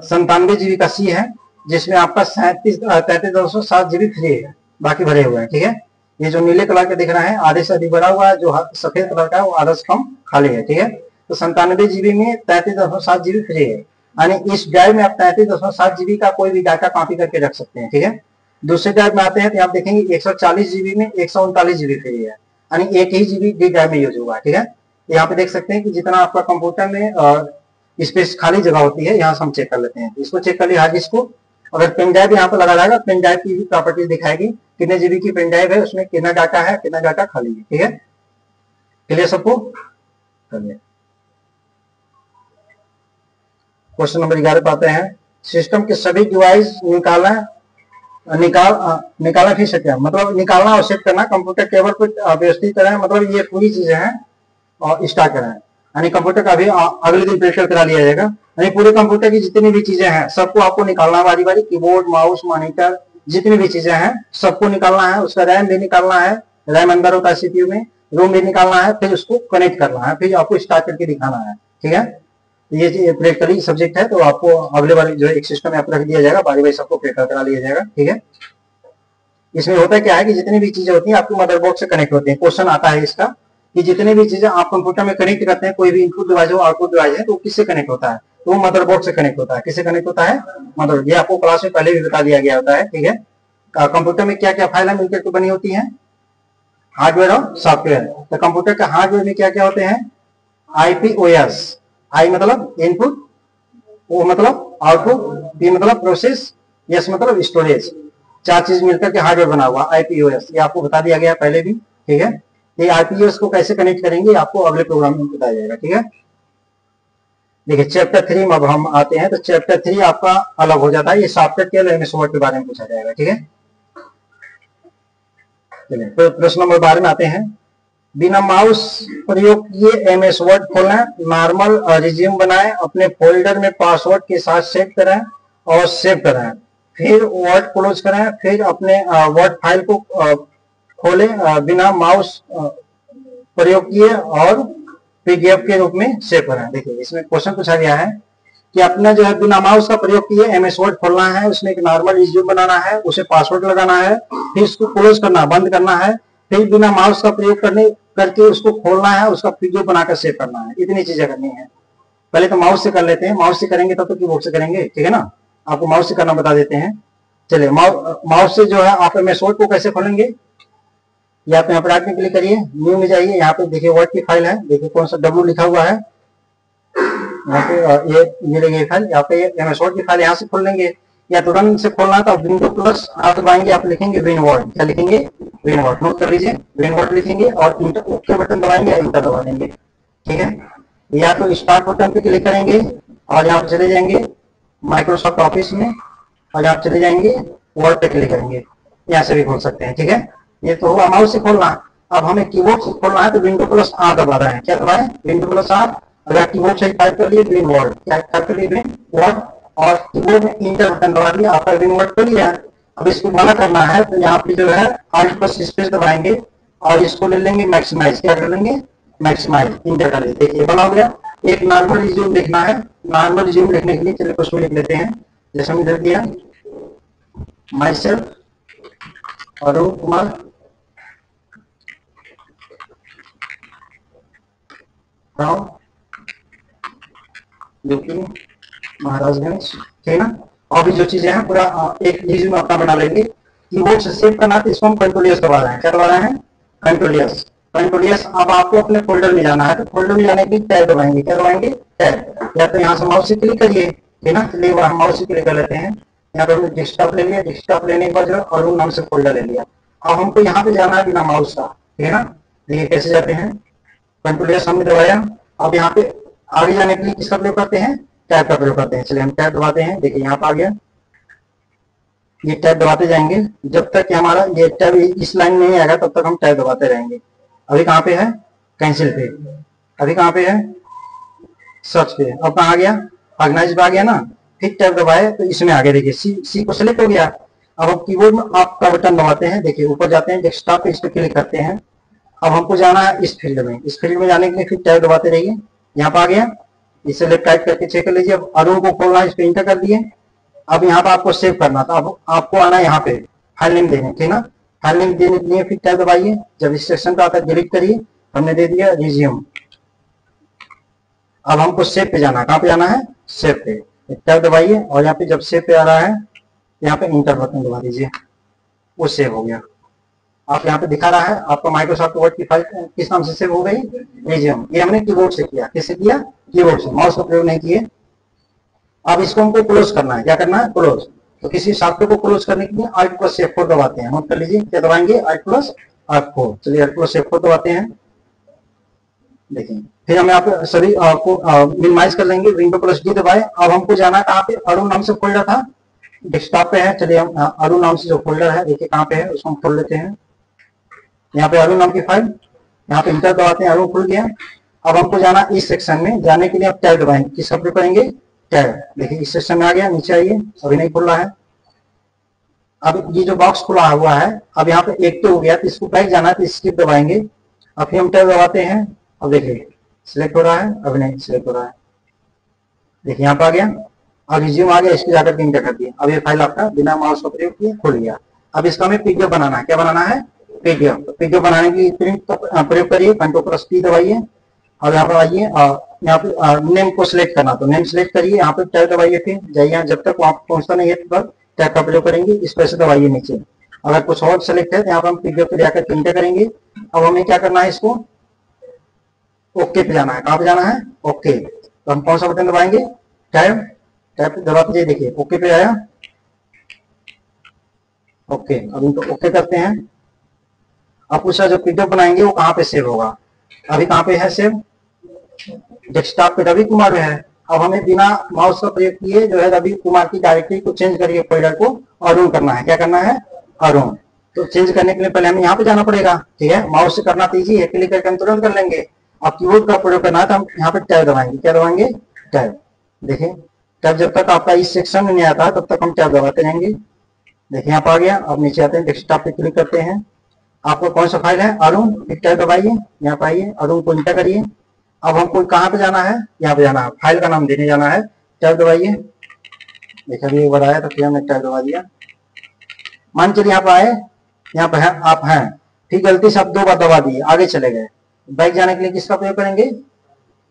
97 जीबी का सी है, जिसमें आपका 33,207 जीबी फ्री है, बाकी भरे हुए हैं। ठीक है, ये जो नीले कलर का दिख रहा है आधे से अधिक भरा हुआ है, जो सफेद कलर का है वो आधा से कम खाली है। ठीक है, तो 97 जीबी में 33,207 जीबी फ्री है, यानी इस ड्राइव में आप 33,207 जीबी का कोई भी डाटा कॉपी करके रख सकते हैं। ठीक है, दूसरे ड्राइव में आते हैं तो आप देखेंगे 140 जीबी में 139 जीबी फ्री है, यानी एक ही जीबी डी ड्राइव में यूज हुआ है। ठीक है, यहाँ पे देख सकते हैं कि जितना आपका कंप्यूटर में स्पेस खाली जगह होती है, यहाँ से हम चेक कर लेते हैं। इसको चेक कर लिया हार्ड डिस्क को। अगर पेन ड्राइव यहाँ पर लगा रहेगा, पेन ड्राइव की भी प्रॉपर्टीज दिखाएगी, कितने जीबी की पेन ड्राइव है, उसमें कितना डाटा है, कितना डाटा खाली है। ठीक है, क्लियर सबको? चलिए क्वेश्चन नंबर 11 पे आते हैं। सिस्टम के सभी डिवाइस निकालना फिर से क्या मतलब, निकालना और सेट करना कंप्यूटर केबल पर व्यवस्थित करें, मतलब ये पूरी चीजें हैं और स्टार्ट करें, यानी कंप्यूटर का भी अगले दिन प्रेशर करा लिया जाएगा। यानी पूरे कंप्यूटर की जितनी भी चीजें हैं सबको आपको निकालना बारी बारी, कीबोर्ड, माउस, मॉनिटर, जितनी भी चीजें हैं सबको निकालना है। उसका रैम भी निकालना है, रैम अंदर होता है सीपीयू में, रोम भी निकालना है, फिर उसको कनेक्ट करना है, फिर आपको स्टार्ट करके दिखाना है। ठीक है, ये प्रैक्टिकली सब्जेक्ट है, तो आपको अगले बार जो है एक सिस्टम में रख दिया जाएगा, बारी बारी सबको प्रैक्टिकल करा लिया जाएगा। ठीक है, इसमें होता क्या है कि जितनी भी चीजें होती हैं आपको मदरबोर्ड से कनेक्ट होती हैं। क्वेश्चन आता है इसका कि जितनी भी चीजें आप कंप्यूटर में कनेक्ट करते हैं, कोई भी इनपुट डिवाइस हो, आउटपुट डिवाइस है, तो किससे कनेक्ट होता है? तो वो मदरबोर्ड से कनेक्ट होता है। किससे कनेक्ट होता है? मदरबोर्ड। ये आपको क्लास में पहले भी बता दिया गया होता है। ठीक है, कंप्यूटर में क्या क्या फाइल मिलकर तो बनी होती है, हार्डवेयर और सॉफ्टवेयर। तो कंप्यूटर के हार्डवेयर में क्या क्या होते हैं? आईपीओएस। आई मतलब इनपुट, ओ मतलब आउटपुट, पी मतलब प्रोसेस, एस मतलब स्टोरेज। 4 चीज मिलकर के हार्डवेयर बना हुआ आईपीओएस। ये आपको बता दिया गया पहले भी। ठीक है, ये आईपीओएस को कैसे कनेक्ट करेंगे आपको अगले प्रोग्राम में बताया जाएगा। ठीक है, देखिए चैप्टर 3 में अब हम आते हैं। तो चैप्टर 3 आपका अलग हो जाता है, ये सॉफ्टवेयर के एमएस वर्ड के बारे में पूछा जाएगा। ठीक है, चलिए तो प्रश्न नंबर 12 में आते हैं। बिना माउस प्रयोग किए एमएस वर्ड खोलें, नॉर्मल रिज्यूम बनाएं, अपने फोल्डर में पासवर्ड के साथ सेव करें और सेव करें, फिर वर्ड क्लोज करें, फिर अपने वर्ड फाइल को खोलें बिना माउस प्रयोग किए और पीडीएफ के रूप में सेव करें। देखिए इसमें क्वेश्चन पूछा गया है कि अपना जो है बिना माउस का प्रयोग किए एमएस वर्ड खोलना है, उसमें एक नॉर्मल रिज्यूम बनाना है, उसे पासवर्ड लगाना है, फिर उसको क्लोज करना, बंद करना है, फिर बिना माउस का प्रयोग करके उसको खोलना है, उसका पीडीएफ बनाकर सेव करना है। इतनी चीजें करनी है। पहले तो माउस से कर लेते हैं, माउस से करेंगे तब तो कीबोर्ड से करेंगे। ठीक है ना, आपको माउस से करना बता देते हैं। चलिए माउस से जो है आप एमएस वर्ड को कैसे खोलेंगे, या तो यहाँ पर आगे क्लिक करिए, न्यू में जाइए, यहाँ पे देखिए वर्ड की फाइल है, देखिए कौन सा डब्ल्यू लिखा हुआ है यहाँ पे, ये मिलेगी फाइल, यहाँ पे एमएस वर्ड की फाइल यहाँ से खोल लेंगे। या तुरंत से खोलना तो विंडो प्लस आप दबाएंगे, आप लिखेंगे विन वर्ड। क्या लिखेंगे? Win word. नोट कर लीजिए, विन वर्ड लिखेंगे और इंटर ओके बटन दबाएंगे, इंटर दबा देंगे। ठीक है, या तो स्टार्ट बटन पे क्लिक करेंगे और यहाँ चले जाएंगे माइक्रोसॉफ्ट ऑफिस में, और यहाँ चले जाएंगे वर्ड पे क्लिक करेंगे, यहाँ से भी खोल सकते हैं। ठीक है, ये तो हुआ माउस से खोलना। अब हमें कीबोर्ड से खोलना है तो विंडो प्लस आ दबा रहे हैं। क्या दबाएं? विंडो प्लस आ। अगर कीबोर्ड से टाइप कर लिए विन वर्ड, क्या टाइप कर लिए विन वर्ड, और कीबोर्ड में इंटर बटन दबा दिया, आपका विन वर्ड कर लिया। अब इसको बना करना है तो यहाँ पे जो है alt प्लस स्पेस दबाएंगे और इसको ले लेंगे मैक्सिमाइज। क्या कर लेंगे? मैक्सिमाइज। इंटर कर लेते, ये बना हो गया। एक नॉर्मल रिज्यूम लिखना है, नॉर्मल रिज्यूम लिखने के लिए चलिए कुछ लिख लेते हैं, जैसे हमने लिख दिया माई सेल्फ अरुण कुमार राव, महाराजगंज। ठीक है ना, और भी जो चीजें हैं पूरा एक रिज्यूम अपना बना लेंगे। कीबोर्ड से सेव करना तो इसको हम कंट्रोल एस दबा रहे हैं। क्या दबा रहे हैं? Control S. Control S. अब आपको अपने फोल्डर में जाना है तो फोल्डर में जाने के लिए टैब दबाएंगे। क्या दबाएंगे? टैब। या तो यहाँ से माउस से क्लिक करिए, ठीक है ना, चलिए वहां माउस से क्लिक कर लेते हैं। यहाँ पर हमने डेस्कटॉप ले लिया, डेस्कटॉप लेने के बाद जो अरुण नाम से फोल्डर ले लिया। अब हमको यहाँ पे जाना है बिना माउस का। ठीक है ना, देखिए कैसे जाते हैं, कंट्रोल एस हमने दबाया। अब यहाँ पे आगे जाने के लिए किसका प्रयोग करते हैं? टैब का प्रयोग करते हैं। चलिए हम टैब दबाते हैं, देखिए यहाँ पे आ गया। ये टैब दबाते जाएंगे जब तक कि हमारा ये टैब इस लाइन में नहीं आएगा, तब तक हम टैब दबाते रहेंगे। अभी कहाँ पे है? कैंसिल पे। अभी कहाँ पे है? सर्च पे, अब कहाँ आ गया, ऑर्गेनाइज पे आ गया ना, फिर टैब दबाए तो इसमें आगे देखिए सी को सिलेक्ट हो गया। अब हम कीबोर्ड में आपका बटन दबाते हैं, देखिए ऊपर जाते हैं डेस्कटॉप पे, इस पर क्लिक करते हैं। अब हमको जाना है इस फील्ड में, इस फील्ड में जाने के लिए फिर टैब दबाते रहिए, यहाँ पे आ गया, इसे लेफ्ट टाइप करके चेक कर लीजिए। अब अरुण को खोलना है, इस पे इंटर कर दिए। अब यहाँ पे आपको सेव करना था, अब आपको आना है यहाँ पे फाइल नेम देने, ठीक ना, फाइल नेम देने के लिए फिर टैब दबाइए, जब इस सेक्शन पे आता है डिलीट करिए, हमने दे दिया रिज्यूम। अब हमको सेव पे जाना है, कहाँ पे जाना है, सेव पे, टैब दबाइए और यहाँ पे जब सेव पे आ रहा है यहाँ पे इंटर बटन दबा दीजिए, वो सेव हो गया। आप यहाँ पे दिखा रहा है आपका माइक्रोसॉफ्ट वर्ड की फाइल किस नाम से सेव हो गई, रिज्यूम। ये हमने कीबोर्ड से किया, किससे किया, कीबोर्ड से, माउस का प्रयोग नहीं किए। अब इसको हमको क्लोज करना है, क्या करना है, क्लोज। तो किसी सॉफ्टवेयर को क्लोज करने के लिए Alt प्लस F4 दबाते हैं, नोट कर लीजिए, क्या दबाएंगे, Alt प्लस F4। चलिए Alt प्लस F4 दबाते हैं, देखिए फिर हमें आप सभी आपको मिनिमाइज कर लेंगे, विंडो प्लस डी दबाए। अब हमको जाना है कहाँ पे, अरुण नाम से फोल्डर था, डेस्कटॉप पे है, चलिए हम अरुण नाम से जो फोल्डर है देखिए कहाँ पे है, उसको हम खोल लेते हैं। यहाँ पे अरुण नाम की फाइल, यहाँ पे इंटर दबाते हैं, अरुण खुल गया। अब हमको जाना इस सेक्शन में, जाने के लिए आप टैब दबाएंगे, किसका प्रयोग करेंगे, टैब। देखिए इस सेक्शन में आ गया, नीचे आइए, अभी नहीं खुल रहा है। अब ये जो बॉक्स खुला हुआ है, अब यहाँ पे एक तो हो गया, तो इसको बैक जाना है तो स्किप दबाएंगे। अब फिर हम टैब दबाते हैं, अब देखिए सिलेक्ट हो रहा है, अभी नहीं सिलेक्ट हो रहा है, देखिए यहाँ पे आ गया। अब रिज्यूम आ गया, इसको जाकर के इंटर कर दिया। अब ये फाइल आपका बिना माउस का प्रयोग किए खुल गया। अब इसका हमें पीडीएफ बनाना है, क्या बनाना है, पीडीएफ। पीडीएफ बनाने के लिए प्रिंट का प्रयोग करिए, कंट्रोल प्लस पी दबाइए और यहाँ पर आइए, यहाँ पे नेम को सिलेक्ट करना, तो नेम सिलेक्ट करिए, यहाँ पे टैब दबाइए, फिर जाइए, जब तक वहां पहुंचता नहीं है तब टैब का प्रयोग करेंगे, इस पर से दबाइए नीचे। अगर कुछ और सिलेक्ट है तो यहाँ पर हम पीडीएफ पे जाकर प्रिंट करेंगे। अब हमें क्या करना है, इसको ओके पे जाना है, कहाँ पे जाना है, ओके। तो हम कौन सा बटन दबाएंगे, टैब, टैब दबा दीजिए, देखिए ओके पे आया, ओके। अब इनको ओके करते हैं। अब पूछा जो पीडीएफ बनाएंगे वो कहाँ पे सेव होगा, अभी कहाँ पे है सेव, डेस्कटॉप पे रवि कुमार में है। अब हमें बिना माउस का प्रयोग किए जो है रवि कुमार की डायरेक्टरी को चेंज करिए, फोल्डर को अरुण करना है, क्या करना है, अरुण। तो चेंज करने के लिए पहले हमें यहाँ पे जाना पड़ेगा, ठीक है, माउस से करना तो ईजी है, क्लिक करके हम तुरंत कर लेंगे। अब कीबोर्ड का प्रयोग करना है तो हम यहाँ पे टैब दबाएंगे, क्या दबाएंगे, टैब। देखिए टैब जब तक आपका इस सेक्शन में नहीं आता तब तक हम टैब दबाते रहेंगे। देखिए यहाँ पे आ गया। अब नीचे आते हैं, डेस्कटॉप पे क्लिक करते हैं, आपको कौन सा फाइल है, अरुण, एक टैब दबाइए, यहाँ पे आइए, अरुण को इंटर करिए। अब हमको कहाँ पे जाना है, यहाँ पे जाना है, फाइल का नाम देने जाना है, टैब दबाइए। देखिए अभी एक बार आया तो फिर हमने टैब दबा दिया। मान चलिए यहाँ पे आए, यहाँ पे है, आप हैं, ठीक, गलती से आप 2 बार दबा दिए, आगे चले गए। बैक जाने के लिए किसका प्रयोग करेंगे,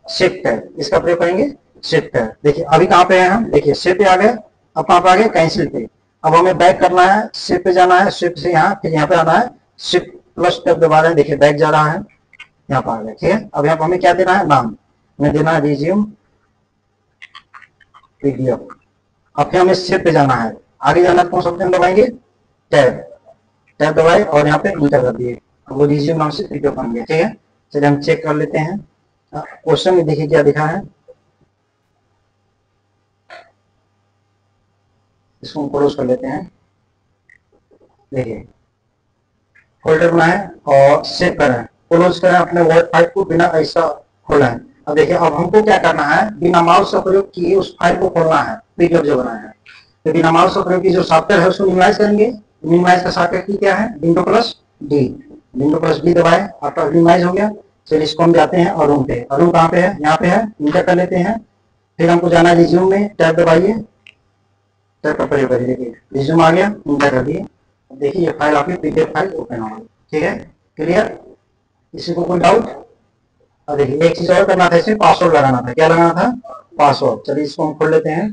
शिफ्ट है, इसका प्रयोग करेंगे, शिफ्ट है। देखिए अभी कहाँ पे हैं हम, देखिए सेव पे आ गए, अब कहाँ पे आ गए, कैंसिल पे। अब हमें बैक करना है, सेव पे जाना है, शिफ्ट से यहाँ, फिर यहाँ पे आना है, शिफ्ट प्लस टैब दबा रहे हैं, देखिए बैक जा रहा है, यहाँ पर आ गया, ठीक है। अब यहाँ पर हमें क्या देना है, नाम हमें देना है रिज्यूम पीडीएफ। अब फिर हमें सेव पे जाना है, आगे जाना है, कौन सा बटन दबाएंगे, टैब, टैब दबाए और यहाँ पे इंटर कर दिए, वो रिज्यूम नाम से पीडीएफ बन गया, ठीक है। चलिए हम चेक कर लेते हैं, क्वेश्चन में देखिए क्या दिखा है, इसको क्लोज कर लेते हैं। देखिए फोल्डर बनाए और सेव करें, क्लोज करें अपने वर्ड फाइल को, बिना ऐसा खोला है। अब देखिए अब हमको क्या करना है, बिना माउस का प्रयोग किए उस फाइल को खोलना है, पीडीएफ जो बनाया है। तो बिना माउस का प्रयोग की जो सॉफ्टवेयर है उसको मिनिमाइज करेंगे, मिनिमाइज का शॉर्टकट की क्या है, window plus D, window plus D दबाए, आपका मिनिमाइज हो गया। चलिए इसको हम जाते हैं अरुण पे, अरुण कहाँ पे है, यहाँ पे है, इंटर कर लेते हैं। फिर हमको जाना है रिज्यूम में, टैब दबाइए, टैब का प्रयोग करिए, देखिए रिज्यूम आ गया, इंटर कर दिए। देखिए ये फाइल आपकी पीडीएफ फाइल ओपन होगी, ठीक है, क्लियर, किसी को कोई डाउट। अब देखिए एक चीज और करना था, इसमें पासवर्ड लगाना था, क्या लगाना था, पासवर्ड। चलिए इसको हम खोल लेते हैं।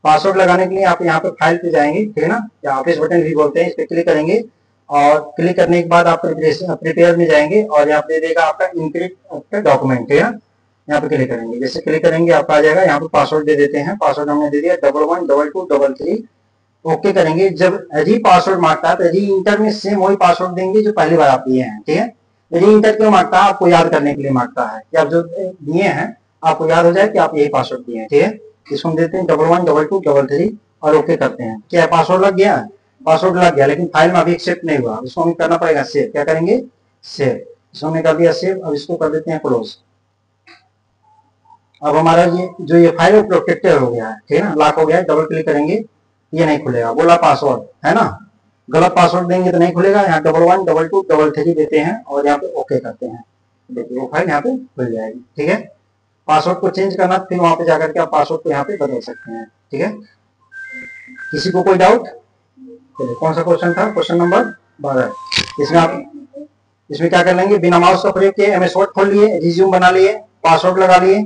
पासवर्ड लगाने के लिए आप यहाँ पे फाइल पे जाएंगे, ठीक है ना, या ऑफिस बटन भी बोलते हैं, इस पे क्लिक करेंगे और क्लिक करने के बाद आप प्रिपेयर में जाएंगे और यहाँ पे दे देगा आपका इनक्रिप्ट डॉक्यूमेंट, ठीक है। यहाँ पे क्लिक करेंगे, जैसे क्लिक करेंगे आपका आ जाएगा, यहाँ पे पासवर्ड दे देते हैं, पासवर्ड हमने दे दिया 11122333। ओके करेंगे। जब यदि पासवर्ड मांगता है तो यदि इंटर में सेम वही पासवर्ड देंगे जो पहली बार आप दिए हैं, ठीक है। यदि इंटर क्यों मांगता है, आपको याद करने के लिए मांगता है कि आप जो दिए हैं आपको याद हो जाए कि आप यही पासवर्ड दिए हैं, ठीक है। इसको हम देते हैं 11122333 और ओके करते हैं। क्या पासवर्ड लग गया, पासवर्ड लग गया, लेकिन फाइल में अभी एक्सेप्ट नहीं हुआ, इसको हमें करना पड़ेगा सेव। क्या करेंगे, सेव। इसको हमने कर दिया सेव। अब इसको कर देते हैं क्लोज। अब हमारा ये फाइल है प्रोटेक्टेड हो गया है, ठीक है ना, लॉक हो गया है। डबल क्लिक करेंगे ये नहीं खुलेगा, बोला पासवर्ड है ना, गलत पासवर्ड देंगे तो नहीं खुलेगा। यहाँ 11 22 33 देते हैं और यहाँ पे ओके करते हैं, देखिए वो फाइल यहाँ पे खुल जाएगी, ठीक है। पासवर्ड को चेंज करना फिर वहां पे जाकर के आप पासवर्ड को यहाँ पे बदल सकते हैं, ठीक है। किसी को कोई डाउट? चलिए कौन सा क्वेश्चन था? Question number 12। इसमें क्या कर लेंगे, बिना माउस का प्रयोग किए एमएस वर्ड खोल लिए, रिज्यूम बना लिए, पासवर्ड लगा लिए,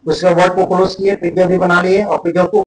उसके वर्ड को क्लोज किए, पीडीएफ भी बना लिए और पीडीएफ को